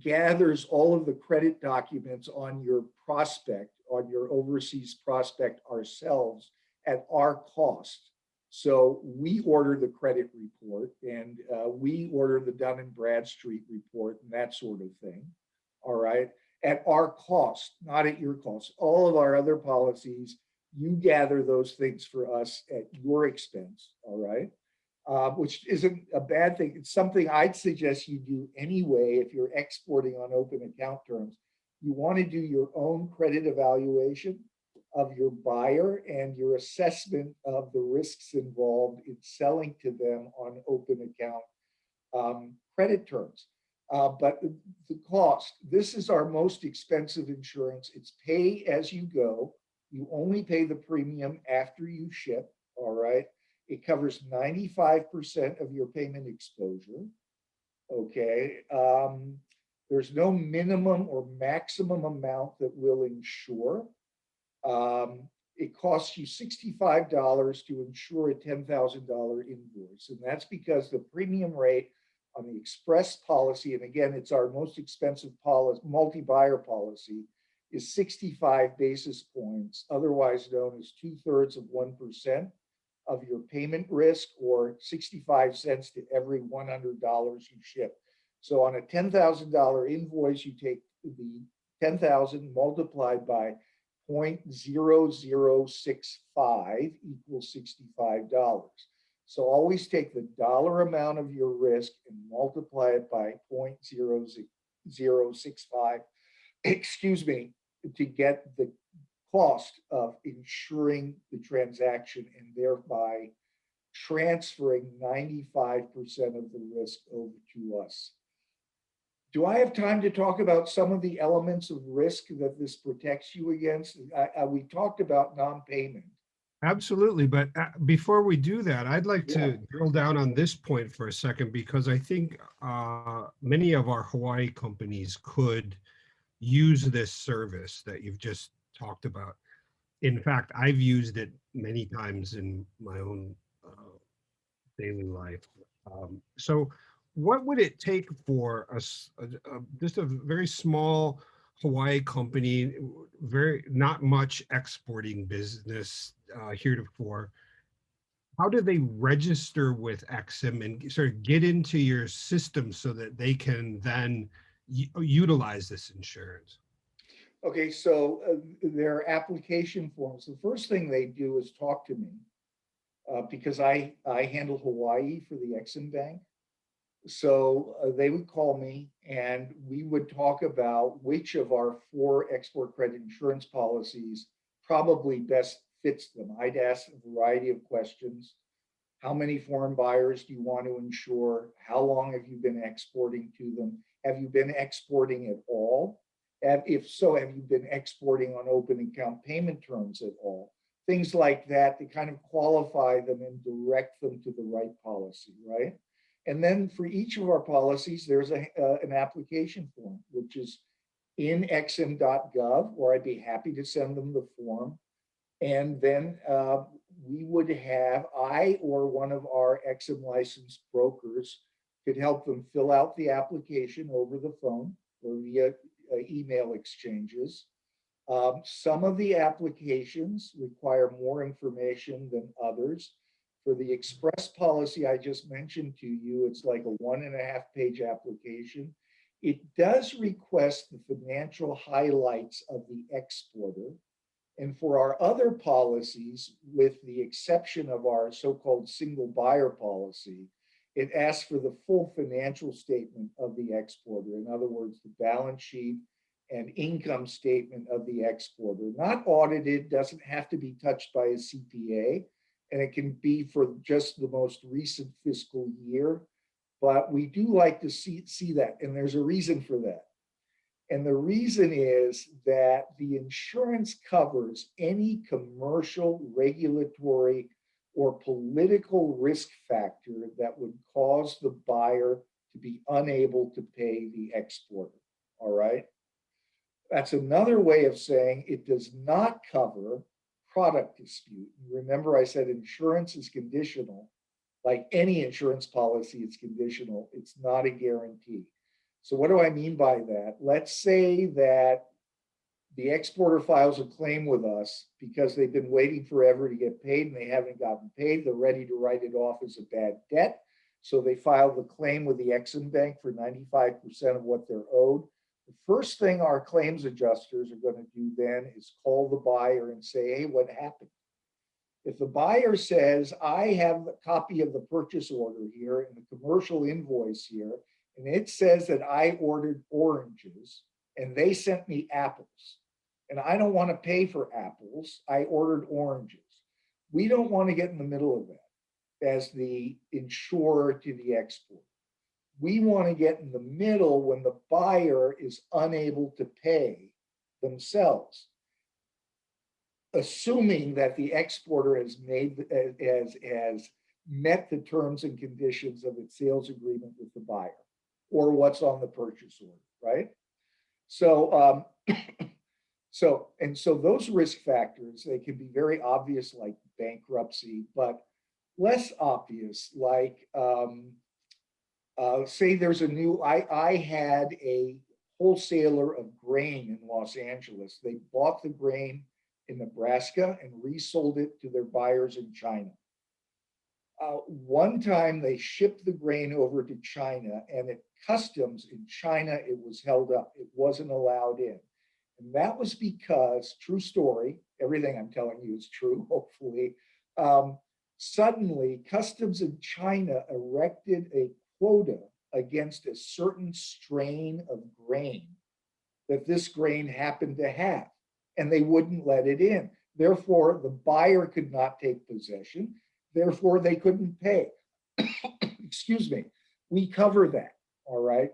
gathers all of the credit documents on your prospect, on your overseas prospect ourselves at our cost. So we order the credit report, and we order the Dun and Bradstreet report and that sort of thing, all right, at our cost, not at your cost. All of our other policies, you gather those things for us at your expense, all right? Which isn't a bad thing. It's something I'd suggest you do anyway if you're exporting on open account terms. You want to do your own credit evaluation of your buyer and your assessment of the risks involved in selling to them on open account credit terms. But the cost, this is our most expensive insurance. It's pay as you go. You only pay the premium after you ship, all right? It covers 95% of your payment exposure, okay? There's no minimum or maximum amount that we'll insure. It costs you $65 to insure a $10,000 invoice, and that's because the premium rate on the express policy, and again, it's our most expensive policy, multi-buyer policy, is 65 basis points, otherwise known as 2/3 of 1% of your payment risk, or 65 cents to every $100 you ship. So on a $10,000 invoice, you take the 10,000 multiplied by 0.0065 equals $65. So always take the dollar amount of your risk and multiply it by 0.0065, excuse me, to get the cost of insuring the transaction and thereby transferring 95% of the risk over to us. Do I have time to talk about some of the elements of risk that this protects you against? We talked about non-payment. Absolutely. But before we do that, I'd like Yeah. to drill down on this point for a second, because I think many of our Hawaii companies could use this service that you've just talked about. In fact, I've used it many times in my own daily life. So what would it take for us, just a very small Hawaii company, very not much exporting business heretofore? How do they register with EXIM and sort of get into your system so that they can then utilize this insurance? Okay, so their application forms, the first thing they do is talk to me because I handle Hawaii for the EXIM Bank. So they would call me and we would talk about which of our 4 export credit insurance policies probably best fits them. I'd ask a variety of questions. How many foreign buyers do you want to insure? How long have you been exporting to them? Have you been exporting at all? If so, have you been exporting on open account payment terms at all? Things like that to kind of qualify them and direct them to the right policy, right? And then for each of our policies, there's an application form, which is in EXIM.Gov, or I'd be happy to send them the form. And then we would have, I or one of our EXIM licensed brokers could help them fill out the application over the phone or via email exchanges. Some of the applications require more information than others. For the express policy I just mentioned to you, it's like a 1.5-page application. It does request the financial highlights of the exporter, And for our other policies, with the exception of our so-called single buyer policy, it asks for the full financial statement of the exporter. In other words, the balance sheet and income statement of the exporter, not audited, doesn't have to be touched by a CPA, and it can be for just the most recent fiscal year. But we do like to see that, and there's a reason for that. And the reason is that the insurance covers any commercial, regulatory, or political risk factor that would cause the buyer to be unable to pay the exporter. All right. That's another way of saying it does not cover product dispute. Remember, I said insurance is conditional. Like any insurance policy, it's conditional. It's not a guarantee. So what do I mean by that? Let's say that the exporter files a claim with us because they've been waiting forever to get paid and they haven't gotten paid. They're ready to write it off as a bad debt. So they file the claim with the EXIM Bank for 95% of what they're owed. The first thing our claims adjusters are going to do then is call the buyer and say, hey, what happened? If the buyer says, I have a copy of the purchase order here and the commercial invoice here, and it says that I ordered oranges and they sent me apples, and I don't want to pay for apples, I ordered oranges. We don't want to get in the middle of that as the insurer to the exporter. We want to get in the middle when the buyer is unable to pay themselves, assuming that the exporter has met the terms and conditions of its sales agreement with the buyer or what's on the purchase order, right? So, so those risk factors, they can be very obvious, like bankruptcy, but less obvious, like say there's a new, I had a wholesaler of grain in Los Angeles. They bought the grain in Nebraska and resold it to their buyers in China. One time they shipped the grain over to China, and at customs in China, it was held up. It wasn't allowed in. And that was because, true story, everything I'm telling you is true, hopefully. Suddenly, customs in China erected a quota against a certain strain of grain that this grain happened to have, and they wouldn't let it in. Therefore, the buyer could not take possession. Therefore, they couldn't pay. Excuse me. We cover that, all right?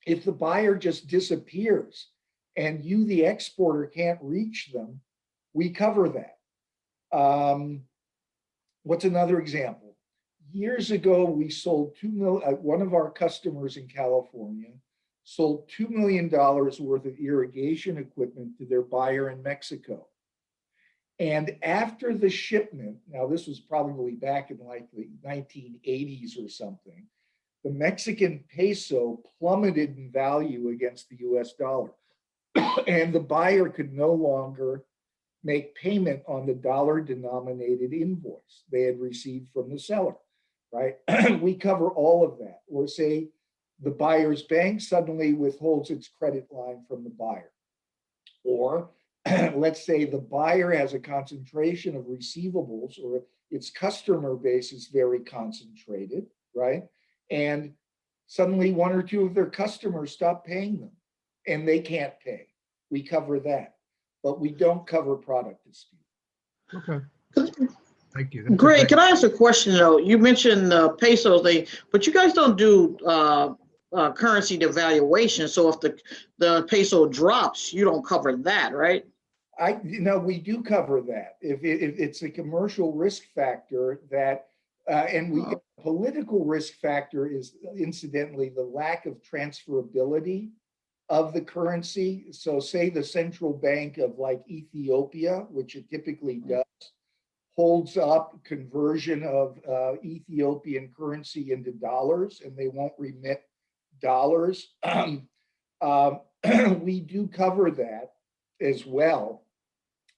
If the buyer just disappears and you, the exporter, can't reach them, we cover that. What's another example? Years ago, we sold one of our customers in California sold $2 million worth of irrigation equipment to their buyer in Mexico. And after the shipment, now this was probably back in like the 1980s or something, the Mexican peso plummeted in value against the US dollar. And the buyer could no longer make payment on the dollar-denominated invoice they had received from the seller, right? We cover all of that. Or say the buyer's bank suddenly withholds its credit line from the buyer. Or let's say the buyer has a concentration of receivables, or its customer base is very concentrated, right? And suddenly one or two of their customers stop paying them and they can't pay. We cover that, but we don't cover product dispute. Okay. Thank you. That's Great. Can I ask a question though? You mentioned pesos, but you guys don't do currency devaluation. So if the peso drops, you don't cover that, right? We do cover that. If it's a commercial risk factor that, political risk factor is incidentally the lack of transferability of the currency. So say the central bank of like Ethiopia, which it typically does, holds up conversion of Ethiopian currency into dollars, and they won't remit dollars. We do cover that as well.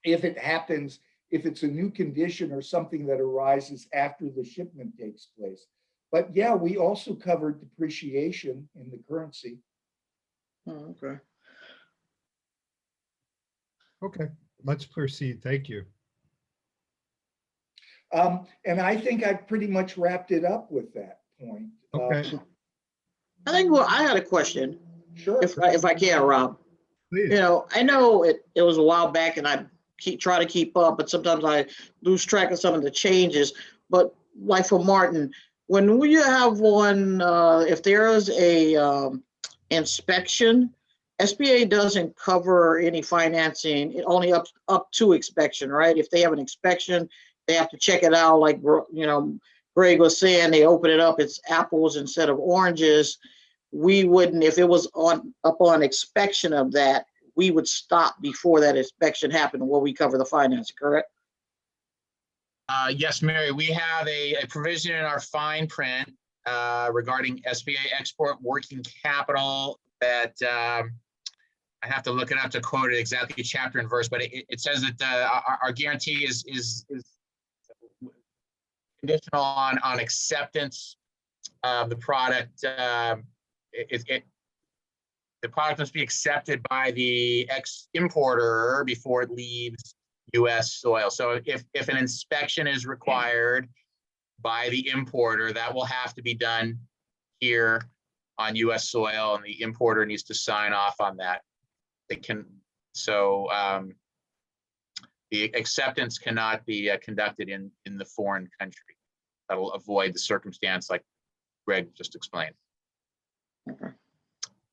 If it happens, if it's a new condition or something that arises after the shipment takes place. But yeah, we also cover depreciation in the currency. Oh, okay. Okay. let's proceed. Thank you. And I think I pretty much wrapped it up with that point. Okay, I think, well, I had a question, Sure. if I can, Rob. please. I know it was a while back and I try to keep up, but sometimes I lose track of some of the changes. But like for Martin, when you have one, if there is a inspection, SBA doesn't cover any financing, only up to inspection, right? If they have an inspection, they have to check it out. Like, Greg was saying, they open it up, it's apples instead of oranges. We wouldn't, if it was upon inspection of that, we would stop before that inspection happened while we cover the financing, correct? Yes, Mary, we have a provision in our fine print regarding SBA export working capital that I have to look it up to quote it exactly chapter and verse, but it says that our guarantee is conditional on acceptance of the product. The product must be accepted by the importer before it leaves U.S. soil. So if an inspection is required by the importer, that will have to be done here on U.S. soil, and the importer needs to sign off on that. The acceptance cannot be conducted in the foreign country. That'll avoid the circumstance like Greg just explained. Okay.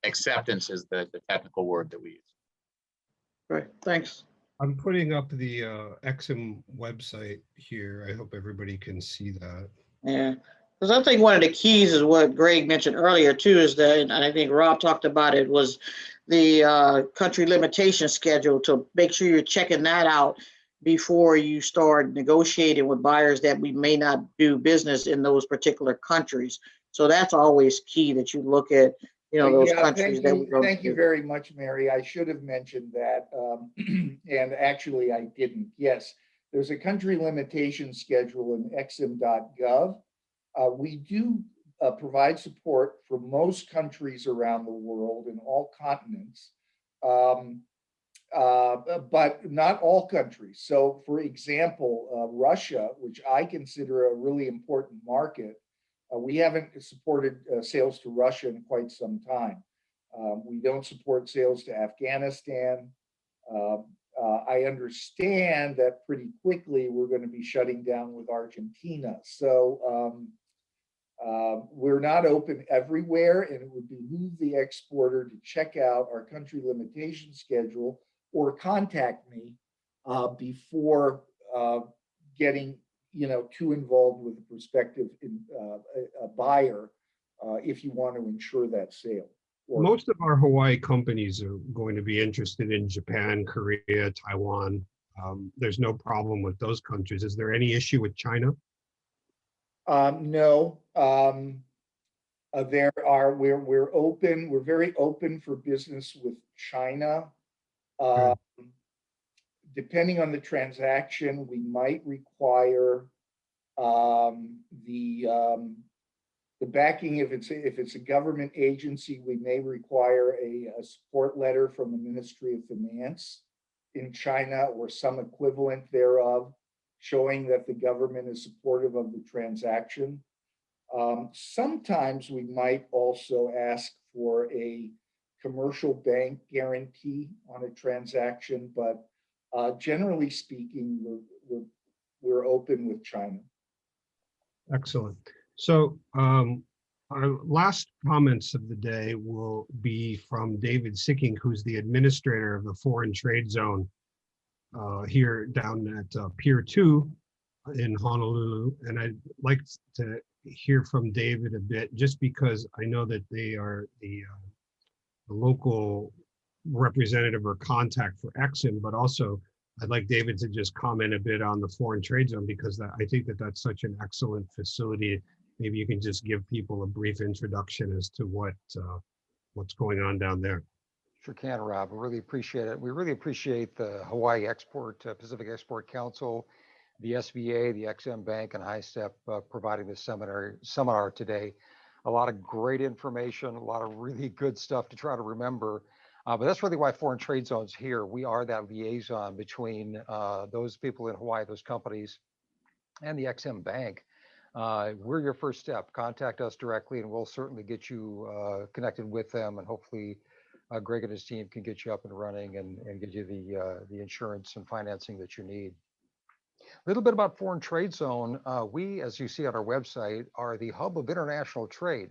Acceptance is the technical word that we use. Great, thanks. I'm putting up the EXIM website here. I hope everybody can see that. Yeah, because I think one of the keys is what Greg mentioned earlier too, is that, and I think Rob talked about it, was the country limitation schedule, to make sure you're checking that out before you start negotiating with buyers that we may not do business in those particular countries. So that's always key, that you look at, those countries that we go to. Thank you very much, Mary. I should have mentioned that, and actually I didn't. Yes, there's a country limitation schedule in EXIM.Gov. We do provide support for most countries around the world in all continents, but not all countries. So, for example, Russia, which I consider a really important market, we haven't supported sales to Russia in quite some time. We don't support sales to Afghanistan. I understand that pretty quickly we're going to be shutting down with Argentina. So we're not open everywhere, and it would behoove the exporter to check out our country limitation schedule or contact me before getting too involved with a prospective buyer if you want to ensure that sale. Most of our Hawaii companies are going to be interested in Japan, Korea, Taiwan. There's no problem with those countries. Is there any issue with China? No. We're open. We're very open for business with China. Depending on the transaction, we might require the backing. If it's a government agency, we may require a support letter from the Ministry of Finance in China or some equivalent thereof, showing that the government is supportive of the transaction. Sometimes we might also ask for a commercial bank guarantee on a transaction, but generally speaking, we're open with China. Excellent. So our last comments of the day will be from David Sicking, who's the administrator of the Foreign Trade Zone here down at Pier 2 in Honolulu. And I'd like to hear from David a bit, just because I know that they are the local representative or contact for EXIM, but also I'd like David to just comment a bit on the Foreign Trade Zone, because I think that that's such an excellent facility. Maybe you can just give people a brief introduction as to what's going on down there. Sure can, Rob. I really appreciate it. We really appreciate the Hawaii Pacific Export Council, the SBA, the EXIM Bank, and HiSTEP providing this seminar today. A lot of great information, a lot of really good stuff to try to remember. But that's really why foreign trade zones here. We are that liaison between those people in Hawaii, those companies, and the EXIM Bank. We're your first step. Contact us directly, and we'll certainly get you connected with them, and hopefully Greg and his team can get you up and running and get you the insurance and financing that you need. A little bit about foreign trade zone. We, as you see on our website, are the hub of international trade.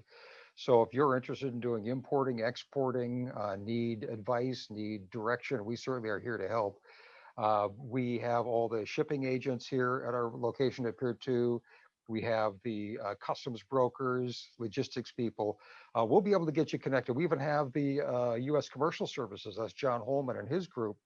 So if you're interested in doing importing, exporting, need advice, need direction, we certainly are here to help. We have all the shipping agents here at our location at Pier 2. We have the customs brokers, logistics people. We'll be able to get you connected. We even have the U.S. Commercial Services. That's John Holman and his group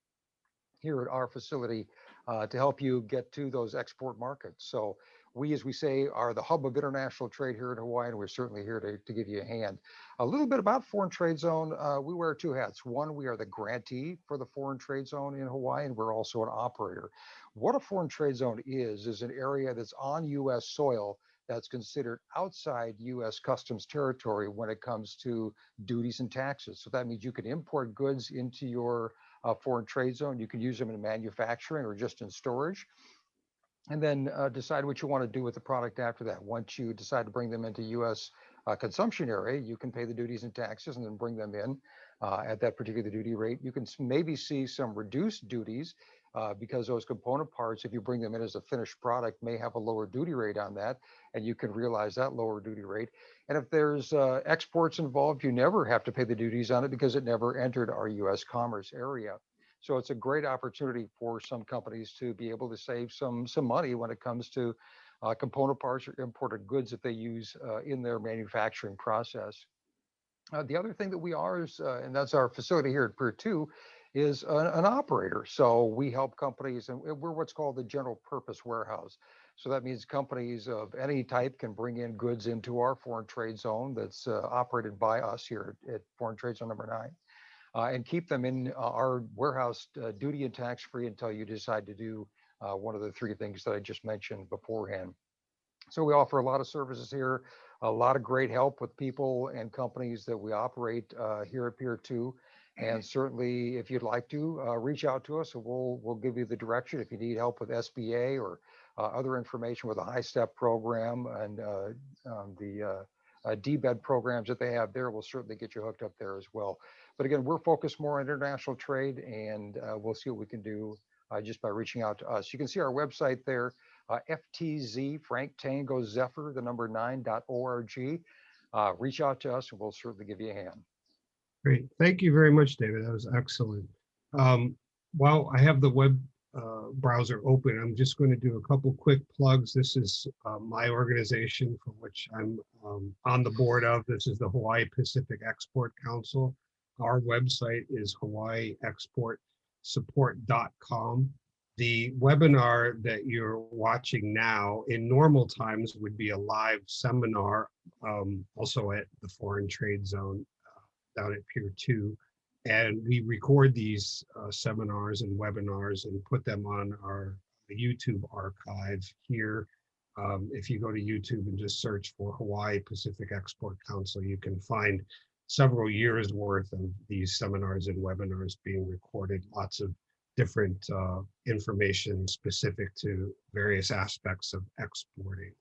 here at our facility to help you get to those export markets. So we, as we say, are the hub of international trade here in Hawaii, and we're certainly here to give you a hand. A little bit about Foreign Trade Zone. We wear two hats. One, we are the grantee for the Foreign Trade Zone in Hawaii, and we're also an operator. What a Foreign Trade Zone is an area that's on U.S. soil that's considered outside U.S. customs territory when it comes to duties and taxes. So that means you can import goods into your foreign trade zone. You can use them in manufacturing or just in storage, and then decide what you want to do with the product after that. Once you decide to bring them into U.S. Consumption area, you can pay the duties and taxes and then bring them in at that particular duty rate. You can maybe see some reduced duties because those component parts, if you bring them in as a finished product, may have a lower duty rate on that, and you can realize that lower duty rate. And if there's exports involved, you never have to pay the duties on it because it never entered our U.S. commerce area. So it's a great opportunity for some companies to be able to save some money when it comes to component parts or imported goods that they use in their manufacturing process. The other thing that we are is, and that's our facility here at Pier 2, is an operator. So we help companies, and we're what's called the general purpose warehouse. So that means companies of any type can bring in goods into our foreign trade zone that's operated by us here at Foreign Trade Zone number 9, and keep them in our warehouse duty and tax free until you decide to do one of the three things that I just mentioned beforehand. So we offer a lot of services here, a lot of great help with people and companies that we operate here at Pier 2. And certainly, if you'd like to reach out to us, we'll give you the direction. If you need help with SBA or other information with the HiSTEP program and the DBED programs that they have there, we'll certainly get you hooked up there as well. But again, we're focused more on international trade, and we'll see what we can do just by reaching out to us. You can see our website there, FTZ, Frank Tango Zephyr, the number 9.org. Reach out to us, and we'll certainly give you a hand. Great. Thank you very much, David. That was excellent. While I have the web browser open, I'm just going to do a couple quick plugs. This is my organization for which I'm on the board of. This is the Hawaii Pacific Export Council. Our website is hawaiiexportsupport.com. The webinar that you're watching now in normal times would be a live seminar, also at the Foreign Trade Zone down at Pier 2. And we record these seminars and webinars and put them on our YouTube archive here. If you go to YouTube and just search for Hawaii Pacific Export Council, you can find several years worth of these seminars and webinars being recorded, lots of different information specific to various aspects of exporting.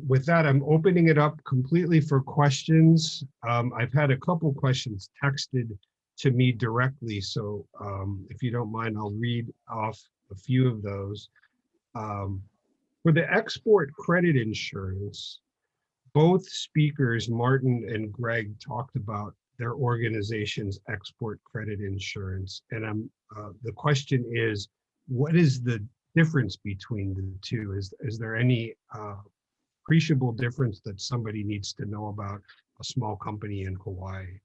With that, I'm opening it up completely for questions. I've had a couple questions texted to me directly, so if you don't mind, I'll read off a few of those. For the export credit insurance, both speakers, Martin and Greg, talked about their organization's export credit insurance. And the question is, what is the difference between the two? Is there any appreciable difference that somebody needs to know about a small company in Hawaii?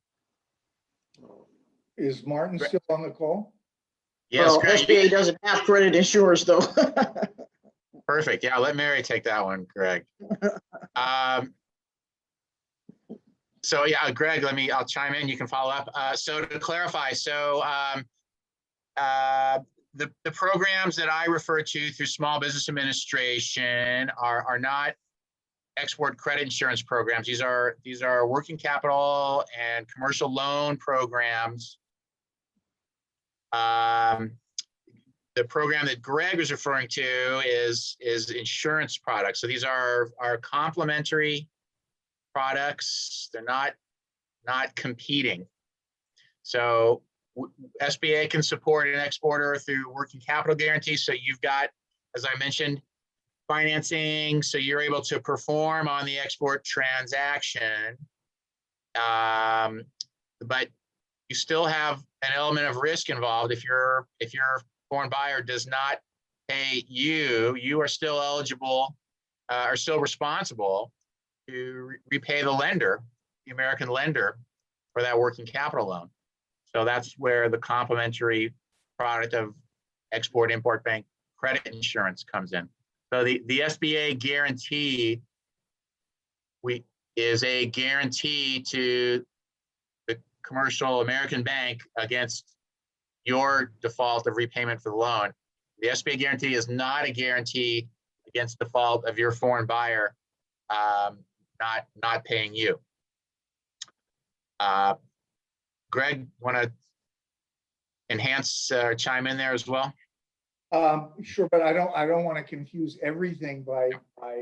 Is Martin still on the call? Yes, Well, Greg, SBA doesn't have credit insurers though. perfect. Yeah, let Mary take that one, Greg. So yeah, Greg, I'll chime in. You can follow up. So to clarify, the programs that I refer to through Small Business Administration are not export credit insurance programs. These are working capital and commercial loan programs. The program that Greg was referring to is insurance products. So these are complementary products. They're not competing. So SBA can support an exporter through working capital guarantees. So you've got, as I mentioned, financing, so you're able to perform on the export transaction, but you still have an element of risk involved. If your foreign buyer does not pay you, you are still eligible, are still responsible to repay the lender, the American lender, for that working capital loan. So that's where the complementary product of Export-Import Bank credit insurance comes in. So the SBA guarantee is a guarantee to the commercial American bank against your default of repayment for the loan. The SBA guarantee is not a guarantee against default of your foreign buyer not paying you. Greg, want to enhance or chime in there as well? Sure, but I don't want to confuse everything by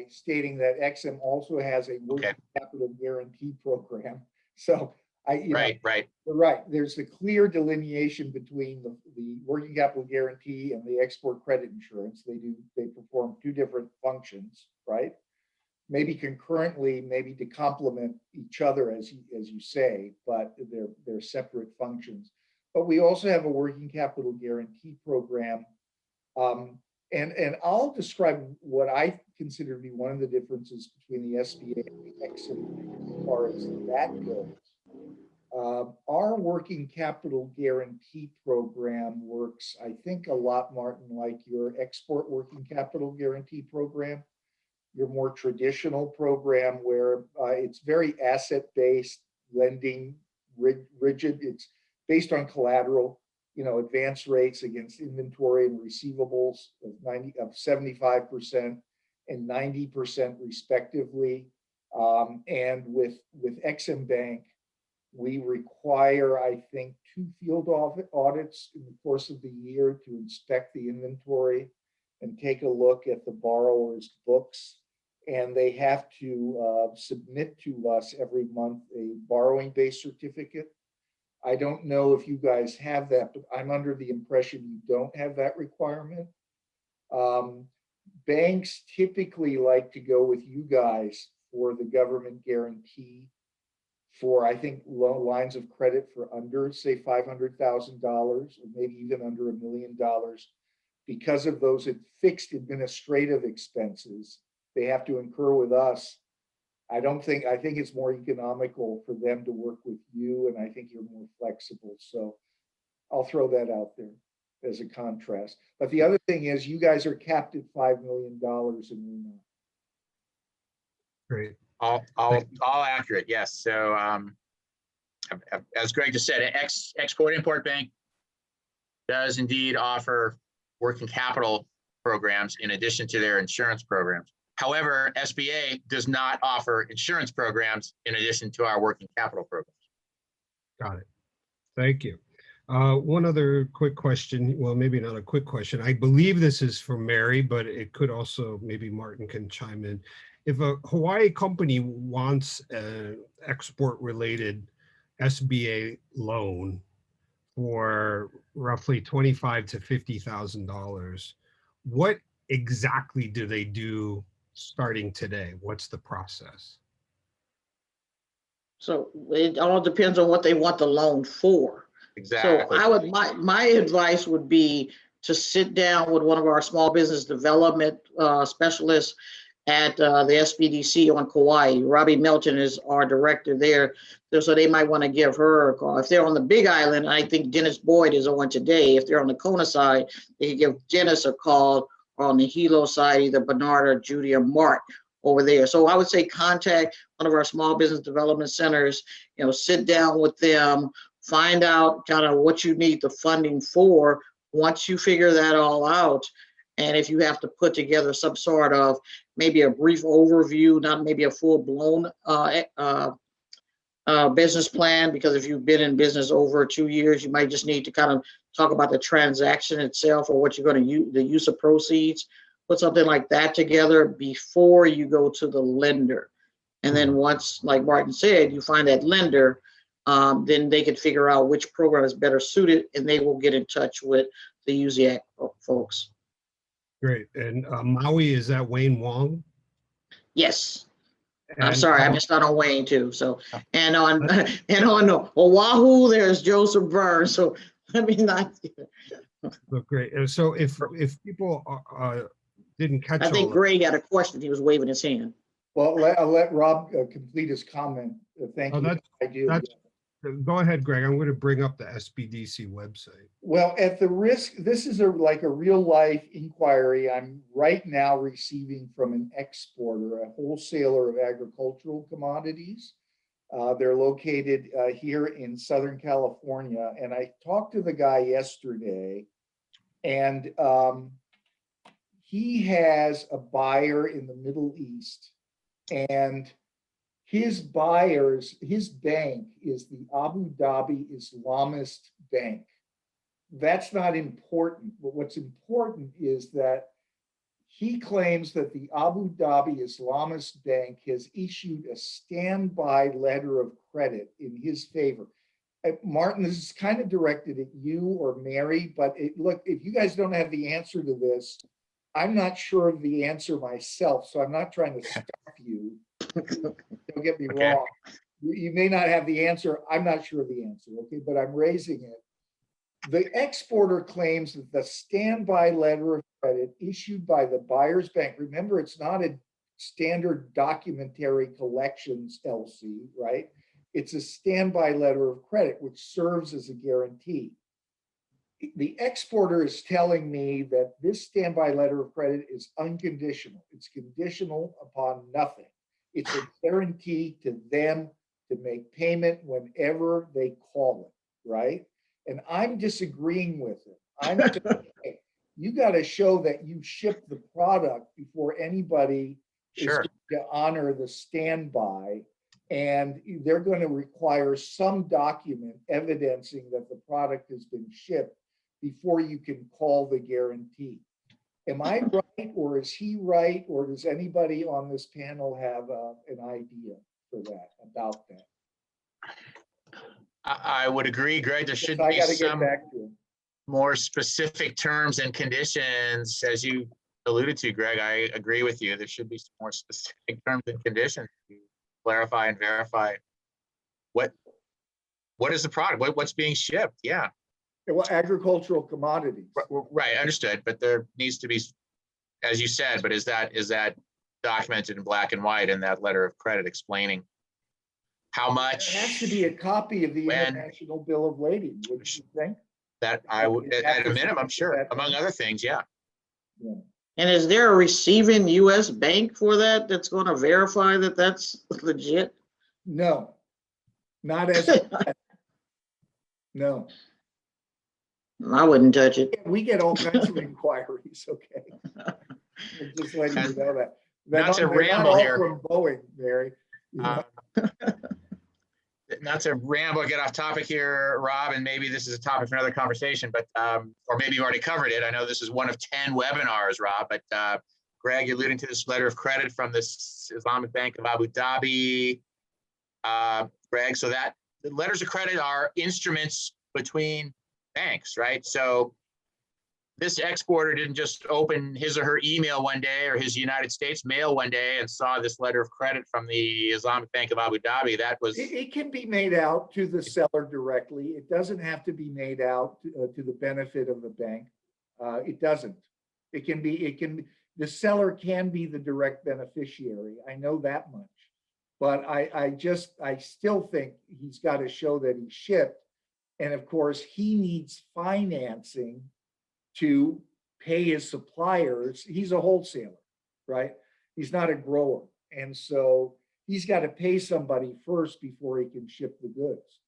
stating that EXIM also has a working capital guarantee program. So right. You're right. There's a clear delineation between the working capital guarantee and the export credit insurance. They perform two different functions, right? Maybe concurrently, maybe to complement each other, as you say, but they're separate functions. But we also have a working capital guarantee program. And I'll describe what I consider to be one of the differences between the SBA and the EXIM as far as that goes. Our working capital guarantee program works, I think, a lot, Martin, like your export working capital guarantee program, your more traditional program where it's very asset-based lending, rigid. It's based on collateral, advance rates against inventory and receivables of 75% and 90% respectively. And with EXIM Bank, we require, I think, 2 field audits in the course of the year to inspect the inventory and take a look at the borrower's books. And they have to submit to us every month a borrowing base certificate. I don't know if you guys have that, but I'm under the impression you don't have that requirement. Banks typically like to go with you guys for the government guarantee for, I think, loan lines of credit for under, say, $500,000 or maybe even under $1 million. Because of those fixed administrative expenses they have to incur with us. I think it's more economical for them to work with you, and I think you're more flexible. So I'll throw that out there as a contrast. But the other thing is you guys are capped at $5 million and we're not. Great. All accurate, yes. So as Greg just said, Export-Import Bank does indeed offer working capital programs in addition to their insurance programs. However, SBA does not offer insurance programs in addition to our working capital programs. Got it. Thank you. One other quick question. Well, maybe not a quick question. I believe this is for Mary, but it could also, maybe Martin can chime in. If a Hawaii company wants an export-related SBA loan for roughly $25,000 to $50,000, what exactly do they do starting today? What's the process? So it all depends on what they want the loan for. Exactly. So my advice would be to sit down with one of our small business development specialists at the SBDC on Kauai. Robbie Melton is our director there. So they might want to give her a call. If they're on the Big Island, I think Dennis Boyd is on today. If they're on the Kona side, they can give Dennis a call, or on the Hilo side, either Bernard or Judy or Mark over there. So I would say contact one of our small business development centers, sit down with them, find out kind of what you need the funding for. Once you figure that all out, And if you have to put together some sort of maybe a brief overview, not maybe a full-blown business plan, because if you've been in business over 2 years, you might just need to kind of talk about the transaction itself or what you're going to use, the use of proceeds. Put something like that together before you go to the lender. And then once, like Martin said, you find that lender, then they can figure out which program is better suited, and they will get in touch with the USIAC folks. Great. And Maui, is that Wayne Wong? Yes. I'm And sorry, I missed out on Wayne too. So, and on Oahu, there's Joseph Burns. So let me not. Look, great. And so if people didn't catch I think all Greg had a question. He was waving his hand. Well, I'll let Rob complete his comment. Thank Oh, you. I do. go ahead, Greg. I'm going to bring up the SBDC website. Well, at the risk, this is like a real life inquiry I'm right now receiving from an exporter, a wholesaler of agricultural commodities. They're located here in Southern California. And I talked to the guy yesterday, and he has a buyer in the Middle East, and his bank is the Abu Dhabi Islamist Bank. That's not important, but what's important is that he claims that the Abu Dhabi Islamist Bank has issued a standby letter of credit in his favor. Martin, this is kind of directed at you or Mary, but look, if you guys don't have the answer to this, I'm not sure of the answer myself, so I'm not trying to stuff you. Don't get me wrong. You may not have the answer. I'm not sure of the answer, okay, but I'm raising it. The exporter claims that the standby letter of credit issued by the buyer's bank, remember, it's not a standard documentary collections LC, right? It's a standby letter of credit, which serves as a guarantee. The exporter is telling me that this standby letter of credit is unconditional. It's conditional upon nothing. It's a guarantee to them to make payment whenever they call it, right? And I'm disagreeing with it. I'm saying, hey, you got to show that you ship the product before anybody is going to honor the standby. And they're going to require some document evidencing that the product has been shipped before you can call the guarantee. Am I right, or is he right, or does anybody on this panel have an idea for that, about that? I would agree, Greg. There should be some more specific terms and conditions, as you alluded to, Greg. I agree with you. There should be some more specific terms and conditions to clarify and verify what is the product, what's being shipped. Yeah. Well, agricultural commodities. Right, understood. But there needs to be, as you said, but is that documented in black and white in that letter of credit explaining how much? There has to be a copy of the International Bill of Lading, wouldn't you think? That I would, at a minimum, sure, among other things, yeah. And is there a receiving U.S. bank for that that's going to verify that that's legit? No, not as no. I wouldn't touch it. We get all kinds of inquiries. Okay, just letting you know that. Not to ramble here. From Boeing, Mary. Not to ramble, get off topic here, Rob, and maybe this is a topic for another conversation, but or maybe you already covered it. I know this is one of 10 webinars, Rob, but Greg, you're alluding to this letter of credit from this Islamic Bank of Abu Dhabi. Greg, so that the letters of credit are instruments between banks, right? So this exporter didn't just open his or her email one day or his United States mail one day and saw this letter of credit from the Islamic Bank of Abu Dhabi. That was it can be made out to the seller directly. It doesn't have to be made out to the benefit of the bank. It doesn't. It can be the seller can be the direct beneficiary. I know that much, but I still think he's got to show that he shipped, and of course he needs financing to pay his suppliers. He's a wholesaler, right? He's not a grower. And so he's got to pay somebody first before he can ship the goods.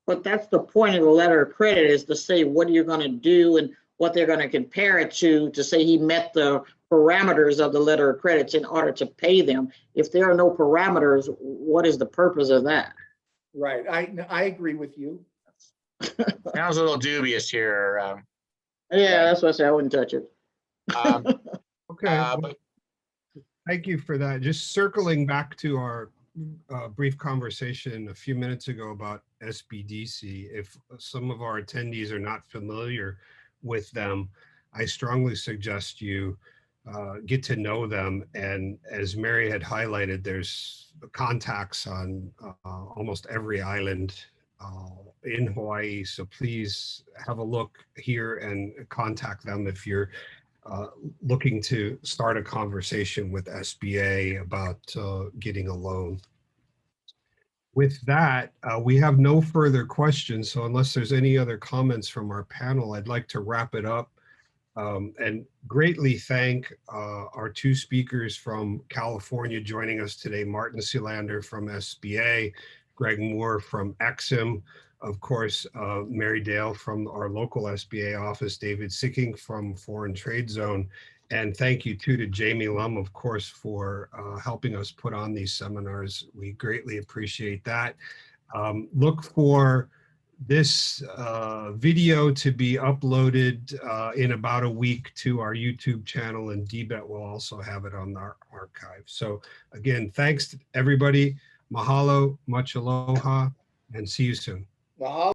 But that's the point of the letter of credit, is to say what you're going to do and what they're going to compare it to say he met the parameters of the letter of credits in order to pay them. If there are no parameters, what is the purpose of that? Right. I agree with you. Sounds a little dubious here. Yeah, that's what I said. I wouldn't touch it. Okay, But thank you for that. Just circling back to our brief conversation a few minutes ago about SBDC. If some of our attendees are not familiar with them, I strongly suggest you get to know them. And as Mary had highlighted, there's contacts on almost every island in Hawaii. So please have a look here and contact them if you're looking to start a conversation with SBA about getting a loan. With that, we have no further questions. So unless there's any other comments from our panel, I'd like to wrap it up and greatly thank our two speakers from California joining us today, Martin Sealander from SBA, Greg Moore from EXIM, of course, Mary Dale from our local SBA office, David Sicking from Foreign Trade Zone. And thank you too to Jamie Lum, of course, for helping us put on these seminars. We greatly appreciate that. Look for this video to be uploaded in about a week to our YouTube channel, and DBET will also have it on our archive. So again, thanks to everybody. Mahalo, much aloha, and see you soon. Mahalo.